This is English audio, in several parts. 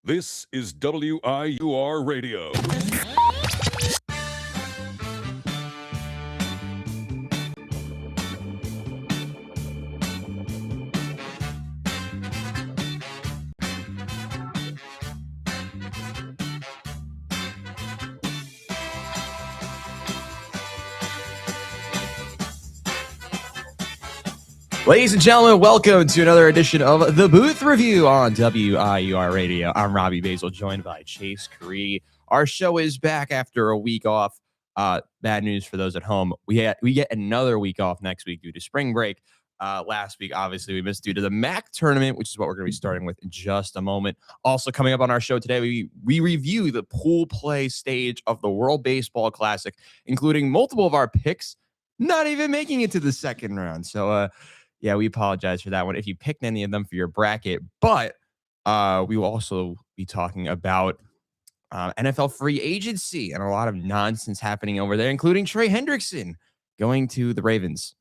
This is WIUR Radio. Ladies and gentlemen, welcome to another edition of The Booth Review on WIUR Radio. I'm Robbie Basil, joined by Chase Curry. Our show is back after a week off. Bad news for those at home. We get another week off next week due to spring break. Last week, obviously, we missed due to the MAC tournament, which is what we're going to be starting with in just a moment. Also, coming up on our show today, we review the pool play stage of the World Baseball Classic, including multiple of our picks not even making it to the second round. So, yeah, we apologize for that one if you picked any of them for your bracket. But we will also be talking about NFL free agency and a lot of nonsense happening over there, including Trey Hendrickson going to the Ravens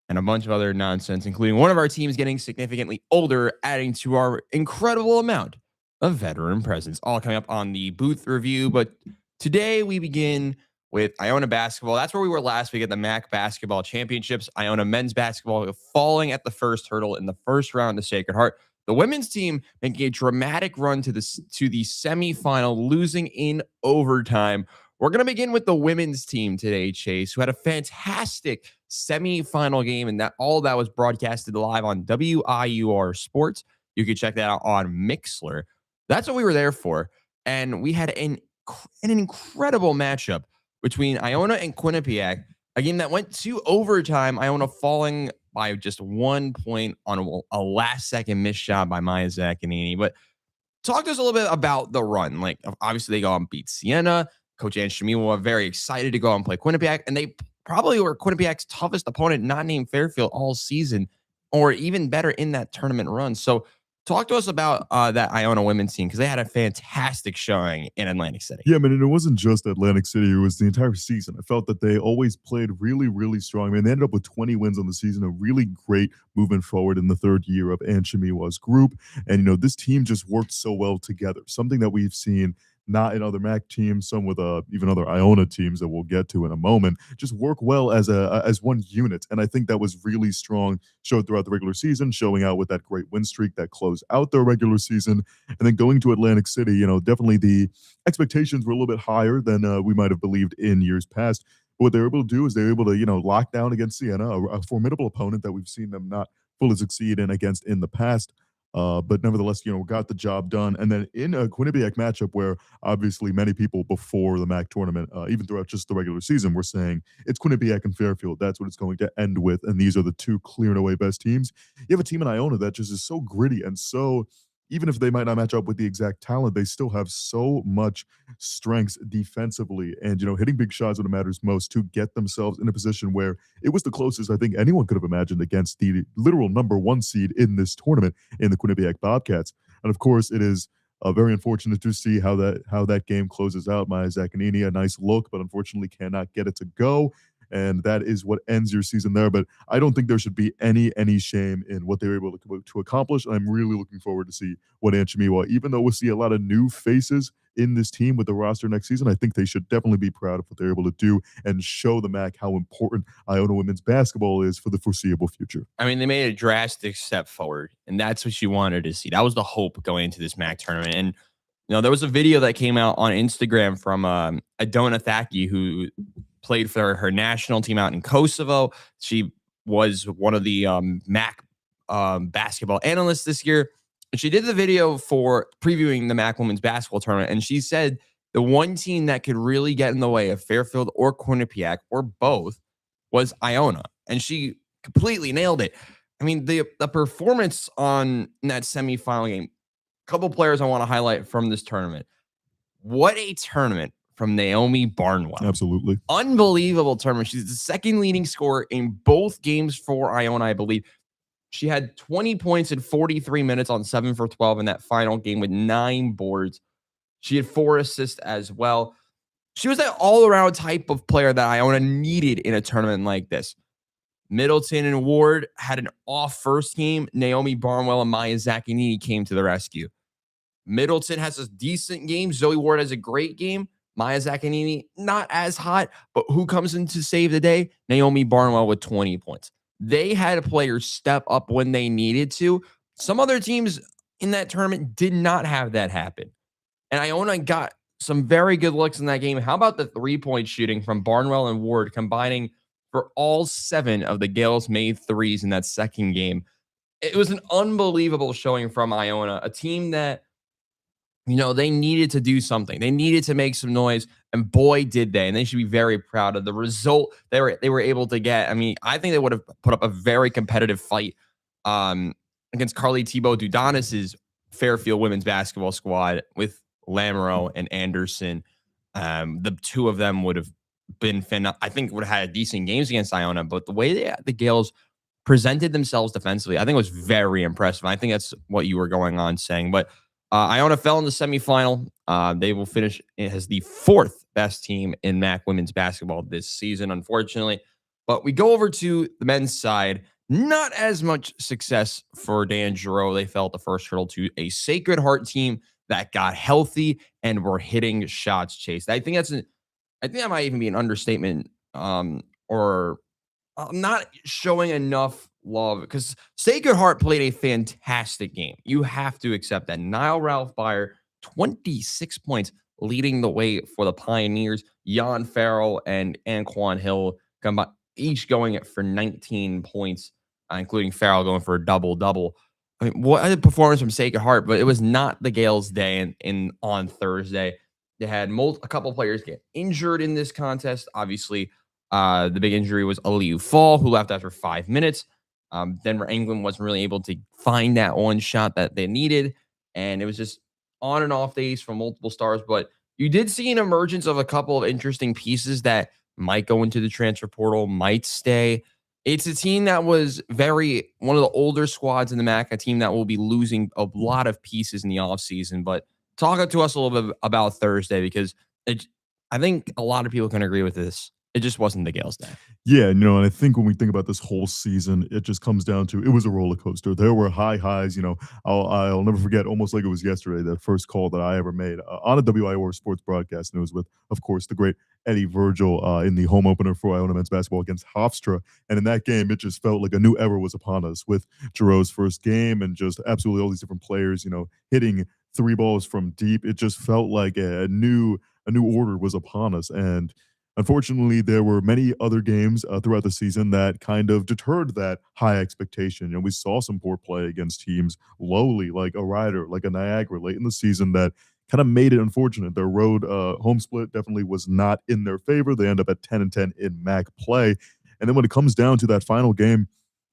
and a bunch of other nonsense, including one of our teams getting significantly older, adding to our incredible amount of veteran presence. All coming up on the Booth Review. But today we begin with Iona basketball. That's where we were last week at the MAC basketball championships. Iona men's basketball falling at the first hurdle in the first round to Sacred Heart. The women's team making a dramatic run to the semifinal, losing in overtime. We're going to begin with the women's team today, Chase, who had a fantastic semifinal game, and that all that was broadcasted live on WIUR Sports. You can check that out on Mixler. That's what we were there for. And we had an incredible matchup between Iona and Quinnipiac, a game that went to overtime, Iona falling by just 1 point on a last-second missed shot by Maya Zaccanini. But talk to us a little bit about the run. Like, obviously, they go and beat Siena. Coach Ann Shamiwa were very excited to go and play Quinnipiac, and they probably were Quinnipiac's toughest opponent, not named Fairfield, all season, or even better in that tournament run. So talk to us about that Iona women's team, because they had a fantastic showing in Atlantic City. Yeah, man, and it wasn't just Atlantic City. It was the entire season. I felt that they always played really, really strong. I mean, they ended up with 20 wins on the season, a really great movement forward in the third year of Ann Shamiwa's group. And, this team just worked so well together, something that we've seen not in other MAC teams, some with even other Iona teams that we'll get to in a moment, just work well as one unit. And I think that was really strong, showed throughout the regular season, showing out with that great win streak that closed out their regular season. And then going to Atlantic City, definitely the expectations were a little bit higher than we might have believed in years past. But what they were able to do is they were able to, lock down against Siena, a formidable opponent that we've seen them not fully succeed against in the past. But nevertheless, got the job done. And then in a Quinnipiac matchup where obviously many people before the MAC tournament, even throughout just the regular season, were saying it's Quinnipiac and Fairfield. That's what it's going to end with. And these are the two clear and away best teams. You have a team in Iona that just is so gritty and so, even if they might not match up with the exact talent, they still have so much strengths defensively and, hitting big shots when it matters most to get themselves in a position where it was the closest I think anyone could have imagined against the literal number one seed in this tournament in the Quinnipiac Bobcats. And of course, it is very unfortunate to see how that game closes out. Maya Zaccanini, a nice look, but unfortunately cannot get it to go. And that is what ends your season there. But I don't think there should be any shame in what they were able to accomplish. And I'm really looking forward to see what Ann Shamiwa, even though we'll see a lot of new faces in this team with the roster next season, I think they should definitely be proud of what they're able to do and show the MAC how important Iona women's basketball is for the foreseeable future. I mean, they made a drastic step forward, and that's what you wanted to see. That was the hope going into this MAC tournament. And there was a video that came out on Instagram from Iona Thaki, who played for her national team out in Kosovo. She was one of the MAC basketball analysts this year. And she did the video for previewing the MAC women's basketball tournament. And she said the one team that could really get in the way of Fairfield or Quinnipiac or both was Iona. And she completely nailed it. I mean, the performance in that semifinal game, a couple players I want to highlight from this tournament. What a tournament from Naomi Barnwell. Absolutely. Unbelievable tournament. She's the second leading scorer in both games for Iona, I believe. She had 20 points in 43 minutes on 7 for 12 in that final game with 9 boards. She had 4 assists as well. She was that all-around type of player that Iona needed in a tournament like this. Middleton and Ward had an off first game. Naomi Barnwell and Maya Zaccanini came to the rescue. Middleton has a decent game. Zoe Ward has a great game. Maya Zaccanini, not as hot, but who comes in to save the day? Naomi Barnwell with 20 points. They had players step up when they needed to. Some other teams in that tournament did not have that happen. And Iona got some very good looks in that game. How about the 3-point shooting from Barnwell and Ward combining for all 7 of the Gales made threes in that second game? It was an unbelievable showing from Iona, a team that they needed to do something. They needed to make some noise, and boy, did they. And they should be very proud of the result they were able to get. I mean, I think they would have put up a very competitive fight against Carly Thibault Dudanis's Fairfield women's basketball squad with Lamoureux and Anderson. The two of them would have been I think would have had decent games against Iona, but the way the Gales presented themselves defensively, I think it was very impressive. I think that's what you were going on saying. But Iona fell in the semifinal. They will finish as the 4th best team in MAC women's basketball this season, unfortunately. But we go over to the men's side. Not as much success for Dan Giroux. They fell at the first hurdle to a Sacred Heart team that got healthy and were hitting shots, Chase. I think that might even be an understatement, or not showing enough love, because Sacred Heart played a fantastic game. You have to accept that. Niall Ralph Byer, 26 points, leading the way for the Pioneers. Jan Farrell and Anquan Hill each going for 19 points, including Farrell going for a double-double. I mean, what a performance from Sacred Heart, but it was not the Gales' day on Thursday. They had a couple players get injured in this contest. Obviously, the big injury was Aliu Fall, who left after 5 minutes. Denver England wasn't really able to find that one shot that they needed, and it was just on and off days from multiple stars. But you did see an emergence of a couple of interesting pieces that might go into the transfer portal, might stay. It's a team that was one of the older squads in the MAC, a team that will be losing a lot of pieces in the offseason. But talk to us a little bit about Thursday, because I think a lot of people can agree with this. It just wasn't the Gales' day. Yeah, and I think when we think about this whole season, it just comes down to, it was a roller coaster. There were high highs. I'll never forget, almost like it was yesterday, that first call that I ever made on a WIOR sports broadcast, and it was with, of course, the great Eddie Virgil in the home opener for Iona men's basketball against Hofstra. And in that game, it just felt like a new era was upon us with Giroux's first game and just absolutely all these different players, hitting 3 balls from deep. It just felt like a new order was upon us. And unfortunately, there were many other games throughout the season that kind of deterred that high expectation. We saw some poor play against teams lowly, like a Ryder, like a Niagara, late in the season, that kind of made it unfortunate. Their road home split definitely was not in their favor. They end up at 10-10 in MAC play. And then when it comes down to that final game,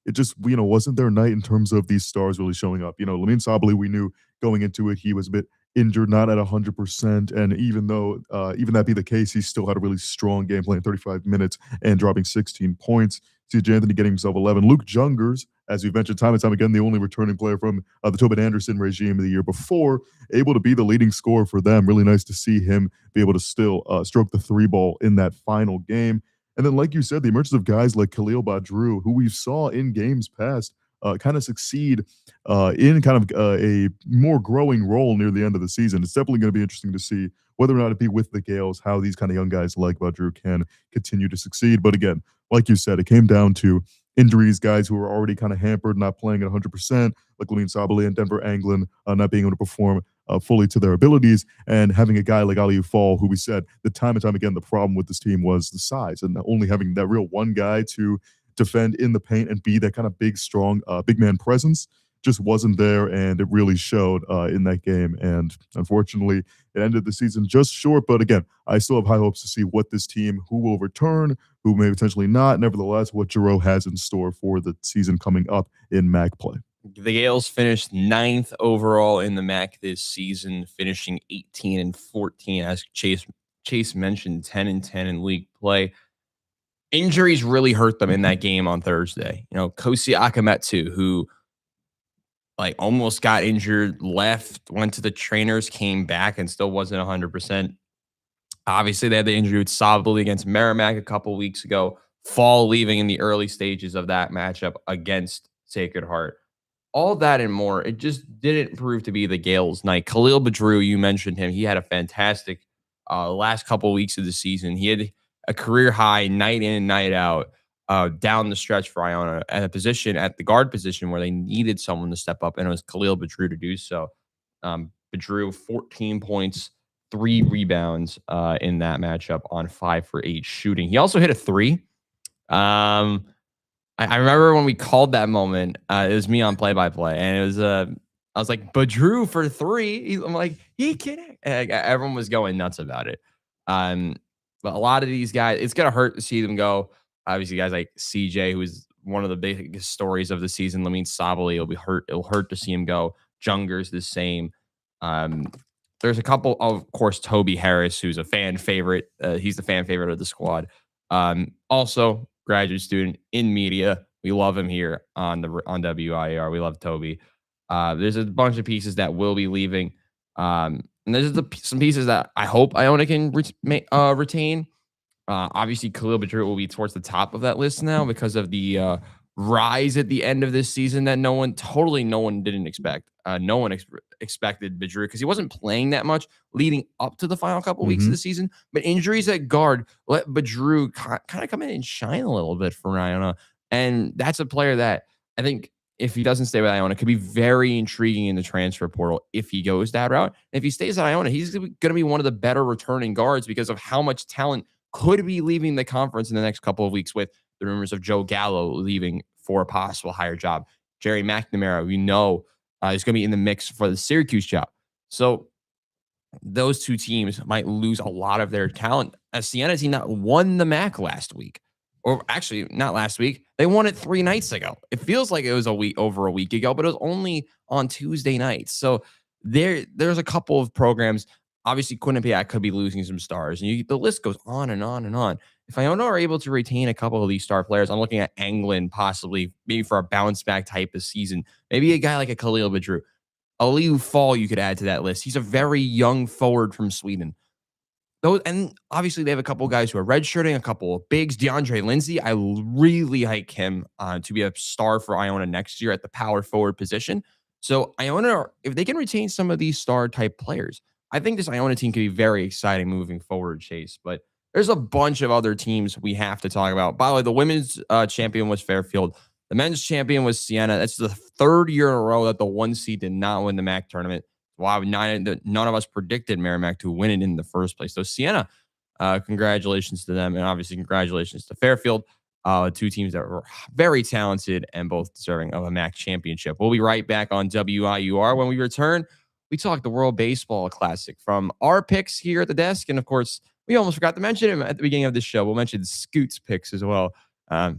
it just, wasn't their night in terms of these stars really showing up. Lamine Sabali, we knew going into it, he was a bit injured, not at 100%. And even though, even that be the case, he still had a really strong game, playing 35 minutes and dropping 16 points. C.J. Anthony getting himself 11. Luke Jungers, as we've mentioned time and time again, the only returning player from the Tobin Anderson regime of the year before, able to be the leading scorer for them. Really nice to see him be able to still stroke the 3 ball in that final game. And then, like you said, the emergence of guys like Khalil Badru, who we saw in games past kind of succeed in kind of a more growing role near the end of the season. It's definitely going to be interesting to see whether or not it be with the Gales, how these kind of young guys like Badru can continue to succeed. But again, like you said, it came down to injuries, guys who were already kind of hampered, not playing at 100%, like Lamine Sabali and Denver Anglin, not being able to perform fully to their abilities, and having a guy like Aliu Fall, who we said that time and time again, the problem with this team was the size, and only having that real one guy to defend in the paint and be that kind of big, strong, big man presence just wasn't there, and it really showed in that game. And unfortunately, it ended the season just short. But again, I still have high hopes to see what this team, who will return, who may potentially not. Nevertheless, what Giroux has in store for the season coming up in MAC play. The Gales finished 9th overall in the MAC this season, finishing 18-14, as Chase mentioned, 10-10 in league play. Injuries really hurt them in that game on Thursday. Kosi Akametsu, who almost got injured, left, went to the trainers, came back, and still wasn't 100%. Obviously, they had the injury with Sabali against Merrimack a couple weeks ago. Fall leaving in the early stages of that matchup against Sacred Heart. all that and more, it just didn't prove to be the Gales' night. Khalil Badru, you mentioned him. He had a fantastic last couple weeks of the season. He had a career high night in and night out down the stretch for Iona at a position, at the guard position where they needed someone to step up, and it was Khalil Badru to do so. Badru, 14 points, 3 rebounds in that matchup on 5 for 8 shooting. He also hit a three. I remember when we called that moment, it was me on play-by-play, and it was I was like, Badru for 3. I'm like, he can. Everyone was going nuts about it. But a lot of these guys, it's gonna hurt to see them go. Obviously, guys like CJ, who is one of the biggest stories of the season. Lamine Sabali, it'll hurt to see him go. Junger's the same. There's a couple, of course, Toby Harris, who's a fan favorite. He's the fan favorite of the squad. Also, graduate student in media. We love him here on WIR. We love Toby. There's a bunch of pieces that will be leaving. And there's some pieces that I hope Iona can retain. Obviously, Khalil Badru will be towards the top of that list now because of the rise at the end of this season that no one didn't expect. No one expected Badru because he wasn't playing that much leading up to the final couple weeks of the season. But injuries at guard let Badru kind of come in and shine a little bit for Iona. And that's a player that I think if he doesn't stay with Iona could be very intriguing in the transfer portal if he goes that route. And if he stays at Iona, he's going to be one of the better returning guards because of how much talent could be leaving the conference in the next couple of weeks with the rumors of Joe Gallo leaving for a possible higher job. Jerry McNamara, we know, is going to be in the mix for the Syracuse job. So those two teams might lose a lot of their talent. A Siena team that won the MAC last week, or actually not last week. They won it 3 nights ago. It feels like it was over a week ago, but it was only on Tuesday nights. So there's a couple of programs. Obviously, Quinnipiac could be losing some stars, and the list goes on and on and on. If Iona are able to retain a couple of these star players, I'm looking at Anglin possibly, maybe for a bounce back type of season. Maybe a guy like a Khalil Badru. Aliu Fall you could add to that list. He's a very young forward from Sweden. And obviously they have a couple of guys who are redshirting, a couple of bigs. DeAndre Lindsay, I really like him to be a star for Iona next year at the power forward position. So Iona, if they can retain some of these star type players, I think this Iona team could be very exciting moving forward, Chase. But there's a bunch of other teams we have to talk about. By the way, the women's champion was Fairfield. The men's champion was Siena. That's the 3rd year in a row that the 1 seed did not win the MAC tournament. Wow, none of us predicted Merrimack to win it in the first place. So Siena, congratulations to them. And obviously congratulations to Fairfield. Two teams that were very talented and both deserving of a MAC championship. We'll be right back on WIUR. When we return, we talk the World Baseball Classic from our picks here at the desk. And of course, we almost forgot to mention him at the beginning of this show. We'll mention Scoot's picks as well.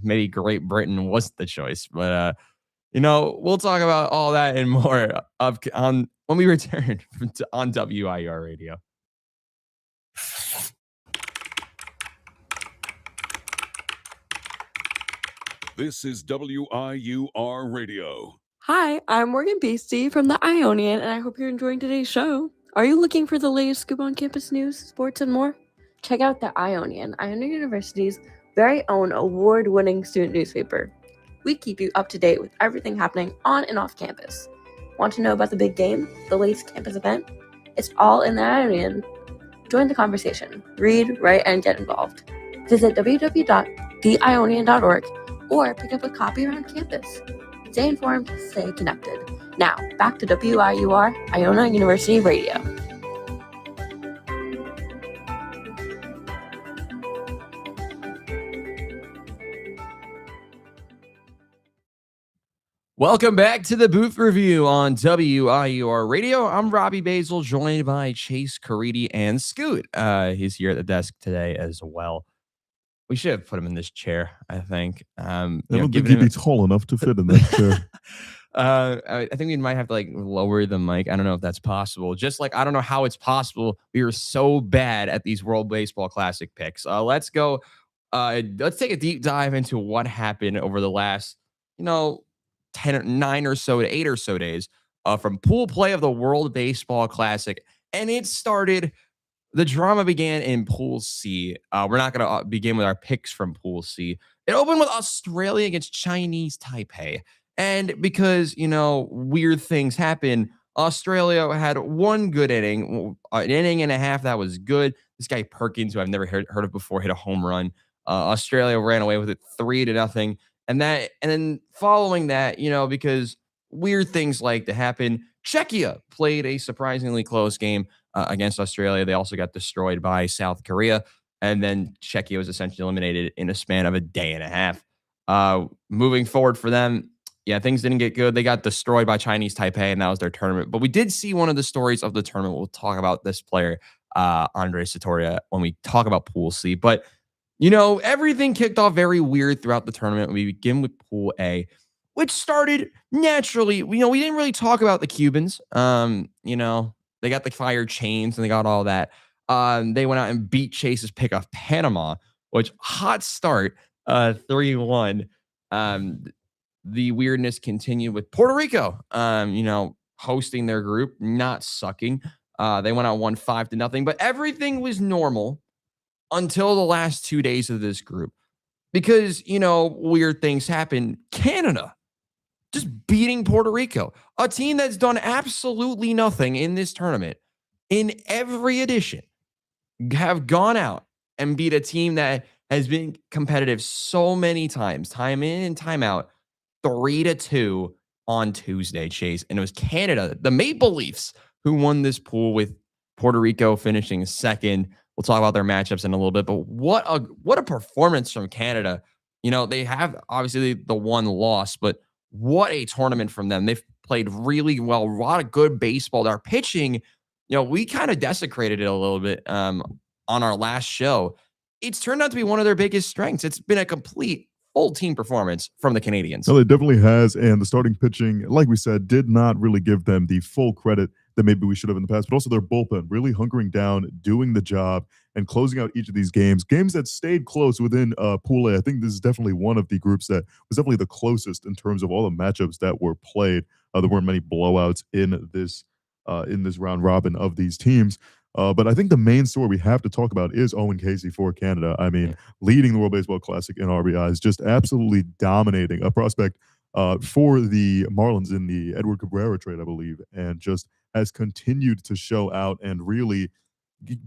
Maybe Great Britain wasn't the choice, but we'll talk about all that and more when we return on WIR Radio. This is WIUR Radio. Hi, I'm Morgan Beastie from the Ionian, and I hope you're enjoying today's show. Are you looking for the latest scoop on campus news, sports, and more? Check out the Ionian, Iona University's very own award-winning student newspaper. We keep you up to date with everything happening on and off campus. Want to know about the big game, the latest campus event? It's all in the Ionian. Join the conversation. Read, write, and get involved. Visit www.theionian.org or pick up a copy around campus. Stay informed, stay connected. Now, back to WIUR, Iona University Radio. Welcome back to the Booth Review on WIUR Radio. I'm Robbie Basil, joined by Chase Caridi and Scoot. He's here at the desk today as well. We should have put him in this chair, I think. I don't think he'd be tall enough to fit in that chair. I think we might have to lower the mic. I don't know if that's possible. Just I don't know how it's possible. We were so bad at these World Baseball Classic picks. Let's go. Let's take a deep dive into what happened over the last, 9 or so to 8 or so days from pool play of the World Baseball Classic. And it started. The drama began in Pool C. We're not going to begin with our picks from Pool C. It opened with Australia against Chinese Taipei. And because, weird things happen, Australia had one good inning, an inning and a half that was good. This guy Perkins, who I've never heard of before, hit a home run. Australia ran away with it 3-0. And then following that, because weird things like to happen, Czechia played a surprisingly close game against Australia. They also got destroyed by South Korea. And then Czechia was essentially eliminated in a span of a day and a half. Moving forward for them, yeah, things didn't get good. They got destroyed by Chinese Taipei, and that was their tournament. But we did see one of the stories of the tournament. We'll talk about this player, Andre Satoria, when we talk about Pool C. But, everything kicked off very weird throughout the tournament. We begin with Pool A, which started naturally. We didn't really talk about the Cubans. They got the fire chains and they got all that. They went out and beat Chase's pick off Panama, which hot start, 3-1. The weirdness continued with Puerto Rico, hosting their group, not sucking. They went out 1-5-0, but everything was normal until the last 2 days of this group because, weird things happen. Canada just beating Puerto Rico, a team that's done absolutely nothing in this tournament in every edition, have gone out and beat a team that has been competitive so many times, time in and time out, 3-2 on Tuesday, Chase. And it was Canada, the Maple Leafs, who won this pool with Puerto Rico finishing second. We'll talk about their matchups in a little bit, but what a performance from Canada. They have obviously the one loss, but what a tournament from them. They've played really well, a lot of good baseball. Their pitching, we kind of desecrated it a little bit on our last show. It's turned out to be one of their biggest strengths. It's been a complete full team performance from the Canadians. No, it definitely has. And the starting pitching, like we said, did not really give them the full credit that maybe we should have in the past, but also their bullpen really hunkering down, doing the job, and closing out each of these games that stayed close within Pool A. I think this is definitely one of the groups that was definitely the closest in terms of all the matchups that were played. There weren't many blowouts in this round robin of these teams. But I think the main story we have to talk about is Owen Casey for Canada. I mean, leading the World Baseball Classic in RBIs, just absolutely dominating, a prospect for the Marlins in the Edward Cabrera trade, I believe, and just has continued to show out and really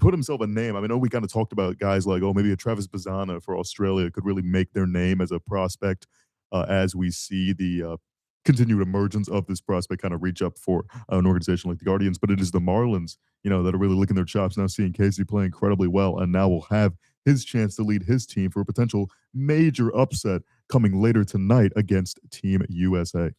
put himself a name. I mean, we kind of talked about guys like, maybe a Travis Bazzana for Australia could really make their name as a prospect as we see the continued emergence of this prospect kind of reach up for an organization like the Guardians. But it is the Marlins, that are really licking their chops now, seeing Casey play incredibly well, and now will have his chance to lead his team for a potential major upset coming later tonight against Team USA.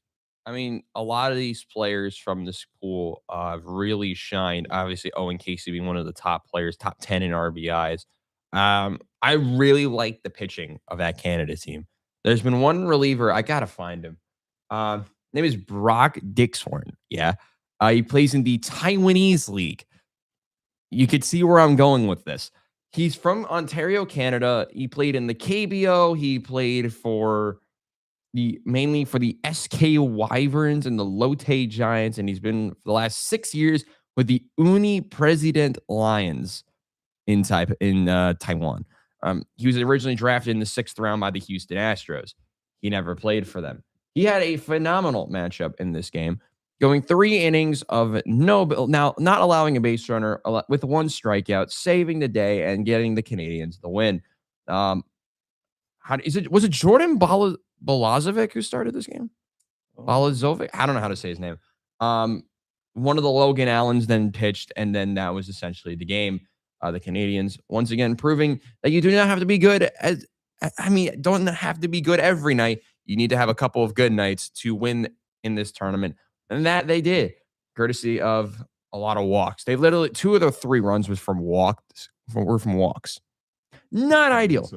I mean, a lot of these players from this pool have really shined. Obviously, Owen Casey being one of the top players, top 10 in RBIs. I really like the pitching of that Canada team. There's been one reliever. I got to find him. Name is Brock Dixhorn. Yeah. He plays in the Taiwanese League. You could see where I'm going with this. He's from Ontario, Canada. He played in the KBO. He played mainly for the SK Wyverns and the Lotte Giants, and he's been for the last 6 years with the Uni President Lions in Taiwan. He was originally drafted in the 6th round by the Houston Astros. He never played for them. He had a phenomenal matchup in this game, going 3 innings of not allowing a base runner with 1 strikeout, saving the day and getting the Canadians the win. Was it Jordan Balazovic who started this game? Balazovic? I don't know how to say his name. One of the Logan Allens then pitched, and then that was essentially the game. The Canadians, once again, proving that you do not have to be good don't have to be good every night. You need to have a couple of good nights to win in this tournament. And that they did, courtesy of a lot of walks. They literally, 2 of the 3 runs were from walks. Not ideal.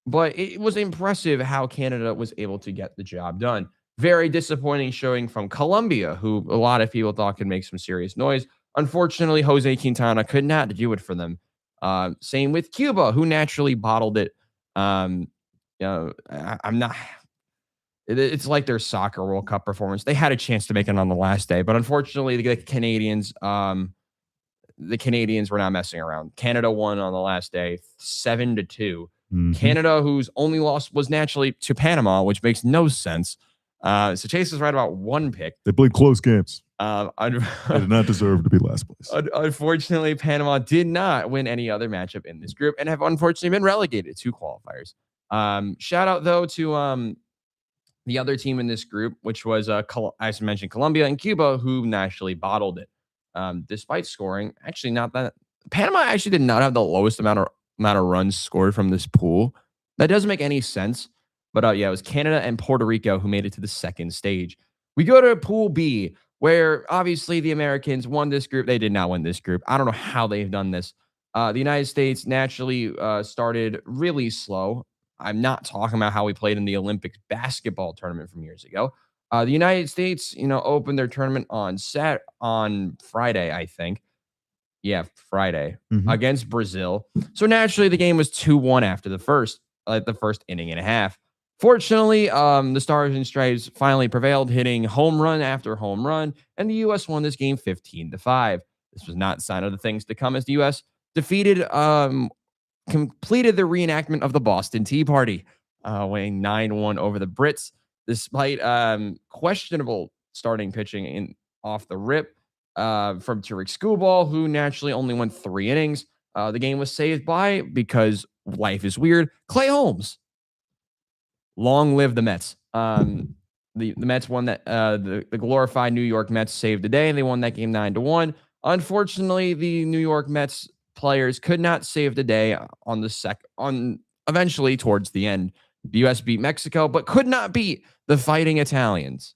But it was impressive how Canada was able to get the job done. Very disappointing showing from Colombia, who a lot of people thought could make some serious noise. Unfortunately, Jose Quintana could not do it for them. Same with Cuba, who naturally bottled it. It's like their soccer World Cup performance. They had a chance to make it on the last day, but unfortunately, the Canadians were not messing around. Canada won on the last day, 7-2. Mm-hmm. Canada, whose only loss was naturally to Panama, which makes no sense. So Chase was right about one pick. They played close games. They They did not deserve to be last place. Unfortunately, Panama did not win any other matchup in this group and have unfortunately been relegated to qualifiers. Shout out though to the other team in this group, which was as I mentioned, Colombia and Cuba, who naturally bottled it. Despite scoring, actually not that Panama actually did not have the lowest amount of runs scored from this pool. That doesn't make any sense. But yeah, it was Canada and Puerto Rico who made it to the second stage. We go to Pool B, where obviously the Americans won this group. They did not win this group. I don't know how they've done this. The United States naturally started really slow. I'm not talking about how we played in the Olympic basketball tournament from years ago. The United States, opened their tournament on Friday, I think. Yeah, Friday against Brazil. So naturally, the game was 2-1 after the first inning and a half. Fortunately, the Stars and Stripes finally prevailed, hitting home run after home run, and the U.S. won this game 15-5. This was not a sign of the things to come as the U.S. completed the reenactment of the Boston Tea Party, winning 9-1 over the Brits, despite questionable starting pitching off the rip from Tariq Skubal, who naturally only went 3 innings. The game was saved because life is weird, Clay Holmes. Long live the Mets. The Mets won that. The glorified New York Mets saved the day, and they won that game 9-1. Unfortunately, the New York Mets players could not save the day eventually towards the end. The U.S. beat Mexico, but could not beat the Fighting Italians.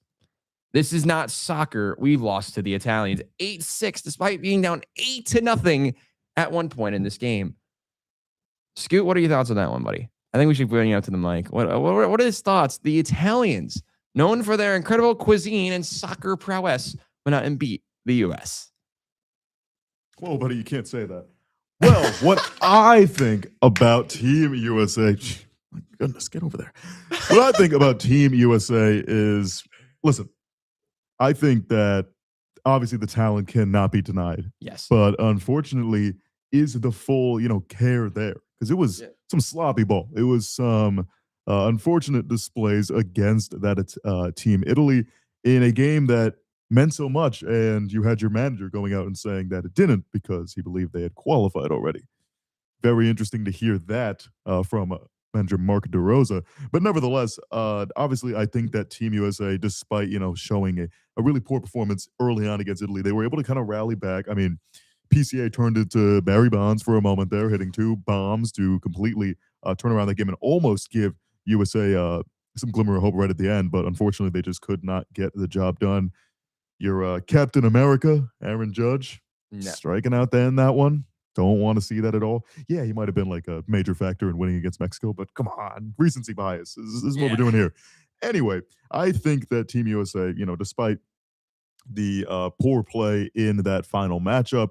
This is not soccer. We lost to the Italians 8-6, despite being down 8-0 at one point in this game. Scoot, what are your thoughts on that one, buddy? I think we should bring you up to the mic. What are his thoughts? The Italians, known for their incredible cuisine and soccer prowess, went out and beat the U.S. Whoa, buddy, you can't say that. Well, what I think about Team USA, my goodness, get over there. What I think about Team USA is, listen, I think that obviously the talent cannot be denied. Yes. But unfortunately, is the full, care there? Because it was some sloppy ball. It was some unfortunate displays against that team Italy in a game that meant so much, and you had your manager going out and saying that it didn't because he believed they had qualified already. Very interesting to hear that from manager Mark DeRosa. But nevertheless, obviously, I think that Team USA, despite showing a really poor performance early on against Italy, they were able to kind of rally back. I mean, PCA turned into Barry Bonds for a moment there, hitting 2 bombs to completely turn around the game and almost give USA some glimmer of hope right at the end. But unfortunately, they just could not get the job done. Your Captain America, Aaron Judge, striking out there in that one. Don't want to see that at all. Yeah, he might have been like a major factor in winning against Mexico, but come on, recency bias. This is what we're doing here. Anyway, I think that Team USA, despite the poor play in that final matchup,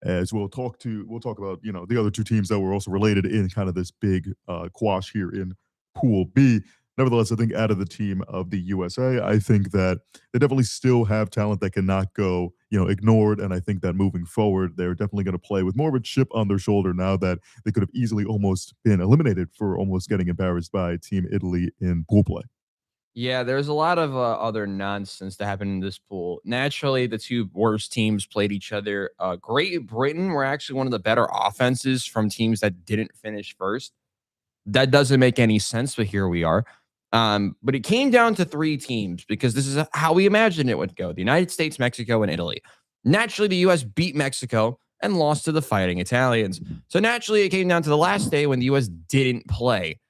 as we'll talk about, the other 2 teams that were also related in kind of this big quash here in Pool B. Nevertheless, I think out of the team of the USA, I think that they definitely still have talent that cannot go, ignored. And I think that moving forward, they're definitely going to play with more of a chip on their shoulder now that they could have easily almost been eliminated for almost getting embarrassed by Team Italy in pool play. Yeah, there's a lot of other nonsense that happened in this pool. Naturally, the 2 worst teams played each other. Great Britain were actually one of the better offenses from teams that didn't finish first. That doesn't make any sense, but here we are. But it came down to 3 teams because this is how we imagined it would go. The United States, Mexico, and Italy. Naturally, the U.S. beat Mexico and lost to the Fighting Italians. So naturally, it came down to the last day when the U.S. didn't play.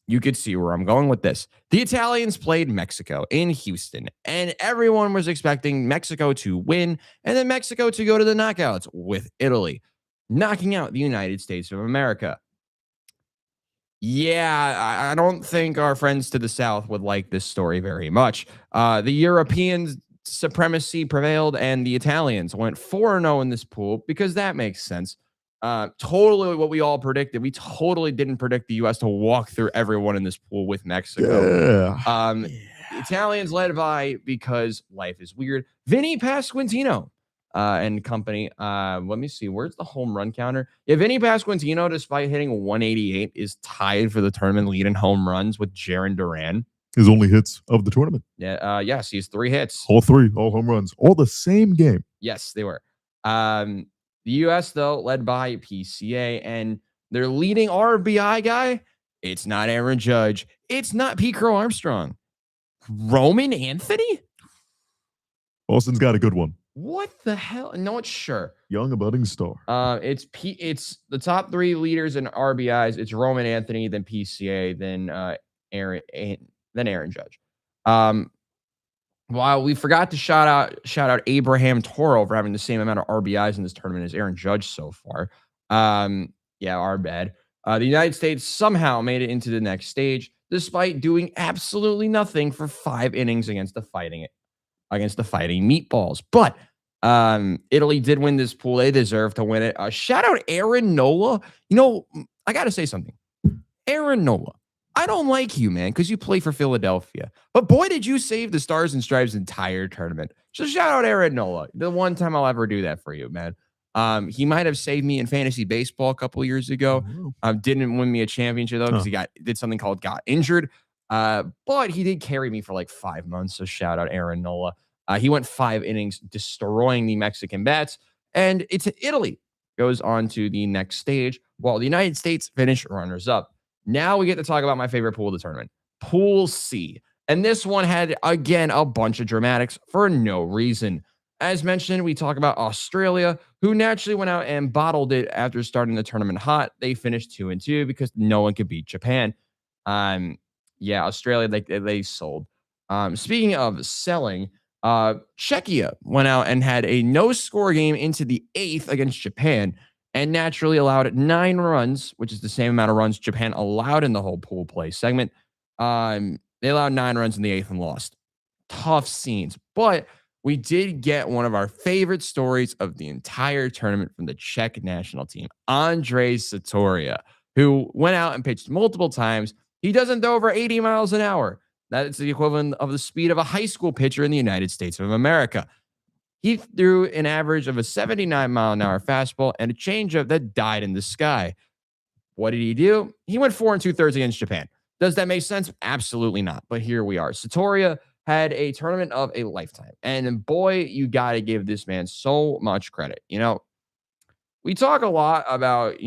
You could see where I'm going with this. The Italians played Mexico in Houston, and everyone was expecting Mexico to win and then Mexico to go to the knockouts with Italy, knocking out the United States of America. Yeah, I don't think our friends to the south would like this story very much. The European supremacy prevailed, and the Italians went 4-0 in this pool because that makes sense. Totally what we all predicted. We totally didn't predict the U.S. to walk through everyone in this pool with Mexico. The Italians led by, because life is weird, Vinny Pasquantino and company. Let me see. Where's the home run counter? Yeah, Vinny Pasquantino, despite hitting 188, is tied for the tournament lead in home runs with Jaron Duran. His only hits of the tournament. Yeah, yes, he's 3 hits. All 3, all home runs, all the same game. Yes, they were. The U.S., though, led by PCA, and their leading RBI guy, it's not Aaron Judge. It's not Pete Crow Armstrong. Roman Anthony? Boston's got a good one. What the hell? No, it's sure. Young and budding star. It's the top 3 leaders in RBIs. It's Roman Anthony, then PCA, then Aaron Judge. While we forgot to shout out Abraham Toro for having the same amount of RBIs in this tournament as Aaron Judge so far. Yeah, our bad. The United States somehow made it into the next stage, despite doing absolutely nothing for 5 innings against the fighting meatballs. But Italy did win this pool. They deserve to win it. Shout out Aaron Nola. You know, I got to say something. Aaron Nola, I don't like you, man, because you play for Philadelphia. But boy, did you save the Stars and Stripes entire tournament. So shout out Aaron Nola. The one time I'll ever do that for you, man. He might have saved me in fantasy baseball a couple years ago. Didn't win me a championship, though, because he did something called got injured. But he did carry me for like 5 months. So shout out Aaron Nola. He went 5 innings, destroying the Mexican bats. And it's Italy goes on to the next stage, while the United States finish runners-up. Now we get to talk about my favorite pool of the tournament, Pool C. And this one had, again, a bunch of dramatics for no reason. As mentioned, we talk about Australia, who naturally went out and bottled it after starting the tournament hot. They finished 2-2 because no one could beat Japan. Yeah, Australia, they sold. Speaking of selling, Czechia went out and had a no-score game into the 8th against Japan, and naturally allowed 9 runs, which is the same amount of runs Japan allowed in the whole pool play segment. They allowed 9 runs in the 8th and lost. Tough scenes. But we did get one of our favorite stories of the entire tournament from the Czech national team, Andrej Satoria, who went out and pitched multiple times. He doesn't throw over 80 miles an hour. That is the equivalent of the speed of a high school pitcher in the United States of America. He threw an average of a 79-mile-an-hour fastball and a changeup that died in the sky. What did he do? He went 4 2/3 against Japan. Does that make sense? Absolutely not. But here we are. Satoria had a tournament of a lifetime. And boy, you got to give this man so much credit. You know, we talk a lot about,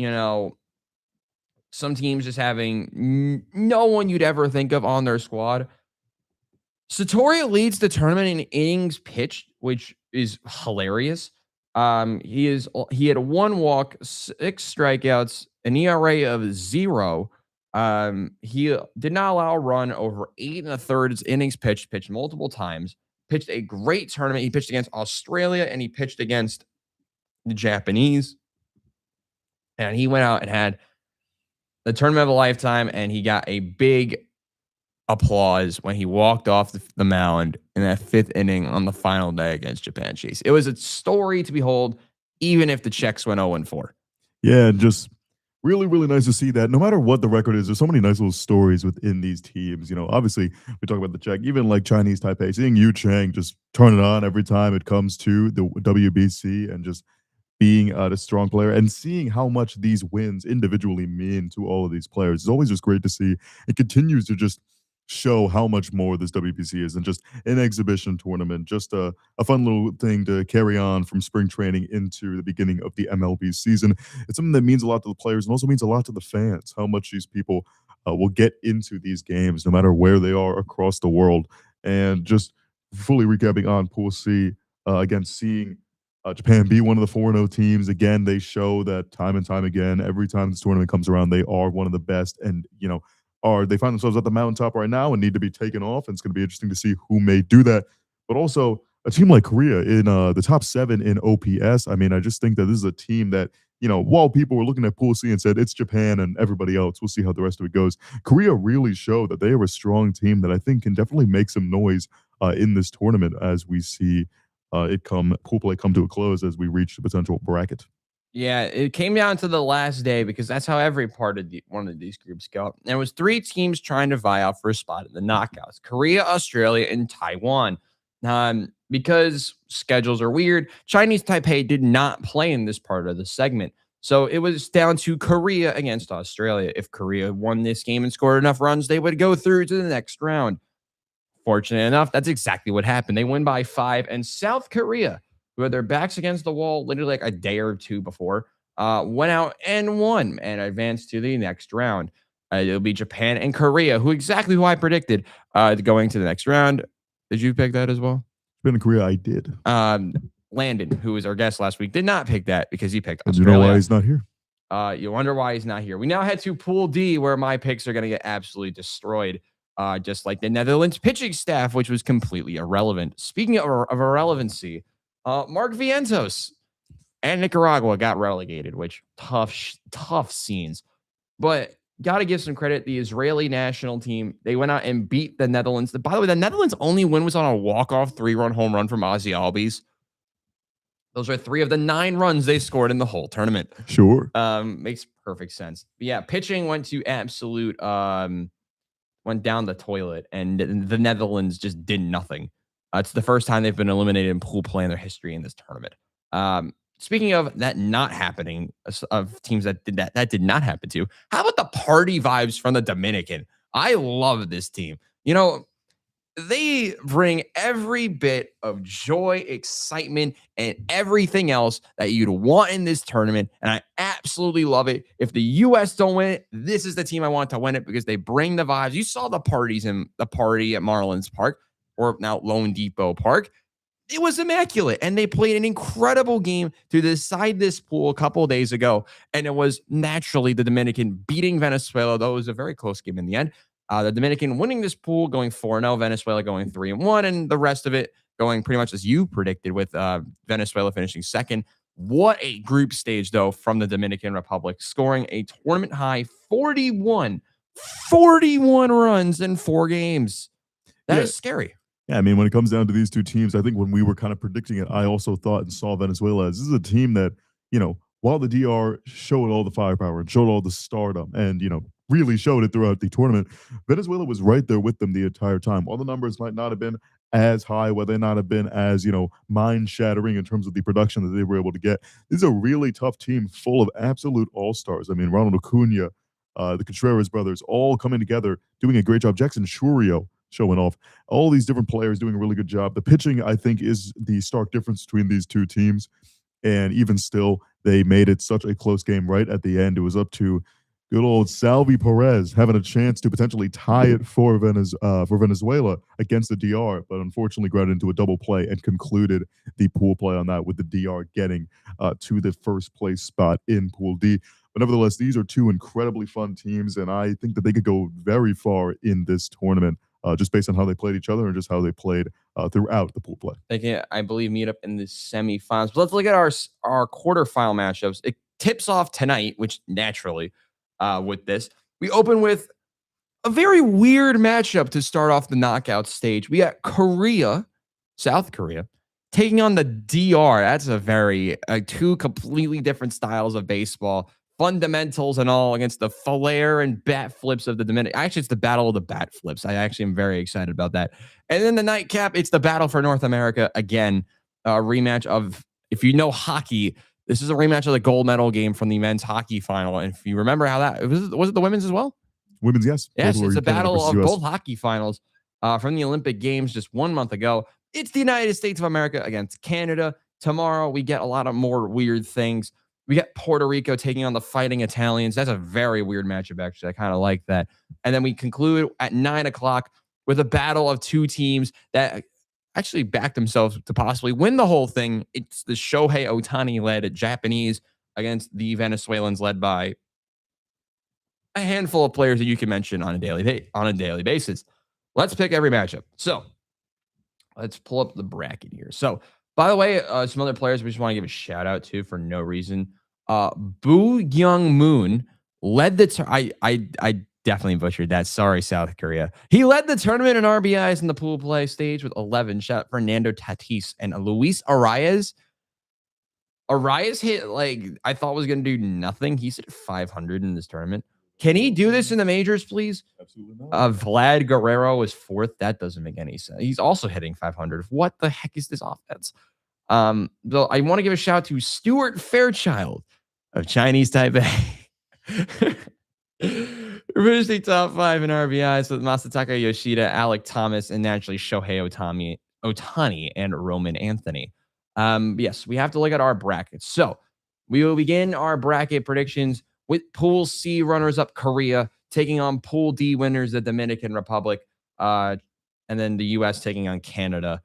some teams just having no one you'd ever think of on their squad. Satoria leads the tournament in innings pitched, which is hilarious. He had 1 walk, 6 strikeouts, an ERA of 0. He did not allow a run over 8 1/3 innings pitched multiple times, pitched a great tournament. He pitched against Australia and he pitched against the Japanese. And he went out and had the tournament of a lifetime, and he got a big applause when he walked off the mound in that 5th inning on the final day against Japan. Chase. It was a story to behold, even if the Czechs went 0-4. Yeah, just really, really nice to see that. No matter what the record is, there's so many nice little stories within these teams. Obviously, we talk about the Czech, even like Chinese Taipei, seeing Yu Chang just turn it on every time it comes to the WBC and just being a strong player and seeing how much these wins individually mean to all of these players. It's always just great to see. It continues to just show how much more this WBC is than just an exhibition tournament, just a fun little thing to carry on from spring training into the beginning of the MLB season. It's something that means a lot to the players and also means a lot to the fans, how much these people will get into these games no matter where they are across the world. And just fully recapping on Pool C, again, seeing Japan be one of the 4-0 teams. Again, they show that time and time again, every time this tournament comes around, they are one of the best. And, they find themselves at the mountaintop right now and need to be taken off. And it's going to be interesting to see who may do that. But also a team like Korea in the top 7 in OPS. I mean, I just think that this is a team that, while people were looking at Pool C and said it's Japan and everybody else, we'll see how the rest of it goes. Korea really showed that they are a strong team that I think can definitely make some noise in this tournament as we see pool play come to a close as we reach the potential bracket. Yeah, it came down to the last day because that's how every part of one of these groups go. There was 3 teams trying to vie out for a spot in the knockouts: Korea, Australia, and Taiwan. Because schedules are weird, Chinese Taipei did not play in this part of the segment. So it was down to Korea against Australia. If Korea won this game and scored enough runs, they would go through to the next round. fortunate enough, that's exactly what happened. They win by 5, and South Korea, who had their backs against the wall literally like a day or two before, went out and won and advanced to the next round. It'll be Japan and Korea, who I predicted going to the next round. Did you pick that as well? Japan and Korea, I did. Landon, who was our guest last week, did not pick that because he picked Australia. You know why he's not here? You wonder why he's not here. We now head to Pool D, where my picks are going to get absolutely destroyed, just like the Netherlands pitching staff, which was completely irrelevant. Speaking of irrelevancy, Mark Vientos and Nicaragua got relegated, which tough scenes. But got to give some credit. The Israeli national team, they went out and beat the Netherlands. By the way, the Netherlands' only win was on a walk-off 3-run home run from Ozzy Albies. Those are 3 of the 9 runs they scored in the whole tournament. Sure. Makes perfect sense. But yeah, pitching went to absolute, went down the toilet, and the Netherlands just did nothing. It's the first time they've been eliminated in pool play in their history in this tournament. Speaking of that not happening, of teams that did not happen to, how about the party vibes from the Dominican? I love this team. You know, they bring every bit of joy, excitement, and everything else that you'd want in this tournament. And I absolutely love it. If the U.S. don't win it, this is the team I want to win it because they bring the vibes. You saw the party at Marlins Park, or now Lone Depot Park. It was immaculate. And they played an incredible game to decide this pool a couple of days ago. And it was naturally the Dominican beating Venezuela, though it was a very close game in the end. The Dominican winning this pool, going 4-0, Venezuela going 3-1, and the rest of it going pretty much as you predicted, with Venezuela finishing second. What a group stage, though, from the Dominican Republic, scoring a tournament high 41 runs in 4 games. That is scary. Yeah, I mean, when it comes down to these two teams, I think when we were kind of predicting it, I also thought and saw Venezuela as this is a team that, you know, while the DR showed all the firepower and showed all the stardom and, you know, really showed it throughout the tournament, Venezuela was right there with them the entire time. While the numbers might not have been as high, while they not have been as, you know, mind-shattering in terms of the production that they were able to get, this is a really tough team full of absolute all-stars. I mean, Ronald Acuna, the Contreras brothers, all coming together, doing a great job. Jackson Churio showing off. All these different players doing a really good job. The pitching, I think, is the stark difference between these two teams. And even still, they made it such a close game right at the end. It was up to good old Salvi Perez having a chance to potentially tie it for Venezuela against the DR, but unfortunately got into a double play and concluded the pool play on that, with the DR getting to the first place spot in Pool D. But nevertheless, these are 2 incredibly fun teams, and I think that they could go very far in this tournament. Just based on how they played each other and just how they played throughout the pool play. They can, I believe, meet up in the semifinals. But let's look at our quarterfinal matchups. It tips off tonight, which naturally, with this, we open with a very weird matchup to start off the knockout stage. We got South Korea, taking on the DR. That's a very 2 completely different styles of baseball. Fundamentals and all against the flair and bat flips of the Dominican. Actually, it's the battle of the bat flips. I actually am very excited about that. And then the nightcap, it's the battle for North America. Again, a rematch of, if you know hockey, this is a rematch of the gold medal game from the men's hockey final. And if you remember how that was it the women's as well? Women's, yes. Yes, it's a battle of both hockey finals from the Olympic Games just 1 month ago. It's the United States of America against Canada. Tomorrow, we get a lot of more weird things. We got Puerto Rico taking on the Fighting Italians. That's a very weird matchup, actually. I kind of like that. And then we conclude at 9 o'clock with a battle of 2 teams that actually backed themselves to possibly win the whole thing. It's the Shohei Ohtani-led Japanese against the Venezuelans, led by a handful of players that you can mention on a daily basis. Let's pick every matchup. So let's pull up the bracket here. So, by the way, some other players we just want to give a shout out to for no reason. Boo Young Moon led the I definitely butchered that. Sorry, South Korea. He led the tournament in RBIs in the pool play stage with 11. Shout out Fernando Tatis and Luis Arias. Arias hit, like, I thought was going to do nothing. He's hit 500 in this tournament. Can he do this in the majors, please? Absolutely not. Vlad Guerrero was 4th. That doesn't make any sense. He's also hitting 500. What the heck is this offense? So I want to give a shout out to Stuart Fairchild of Chinese Taipei. We're finishing top 5 in RBIs with Masataka Yoshida, Alec Thomas, and naturally Shohei Otani and Roman Anthony. Yes, we have to look at our brackets. So we will begin our bracket predictions with Pool C runners-up Korea taking on Pool D winners the Dominican Republic, and then the U.S. taking on Canada.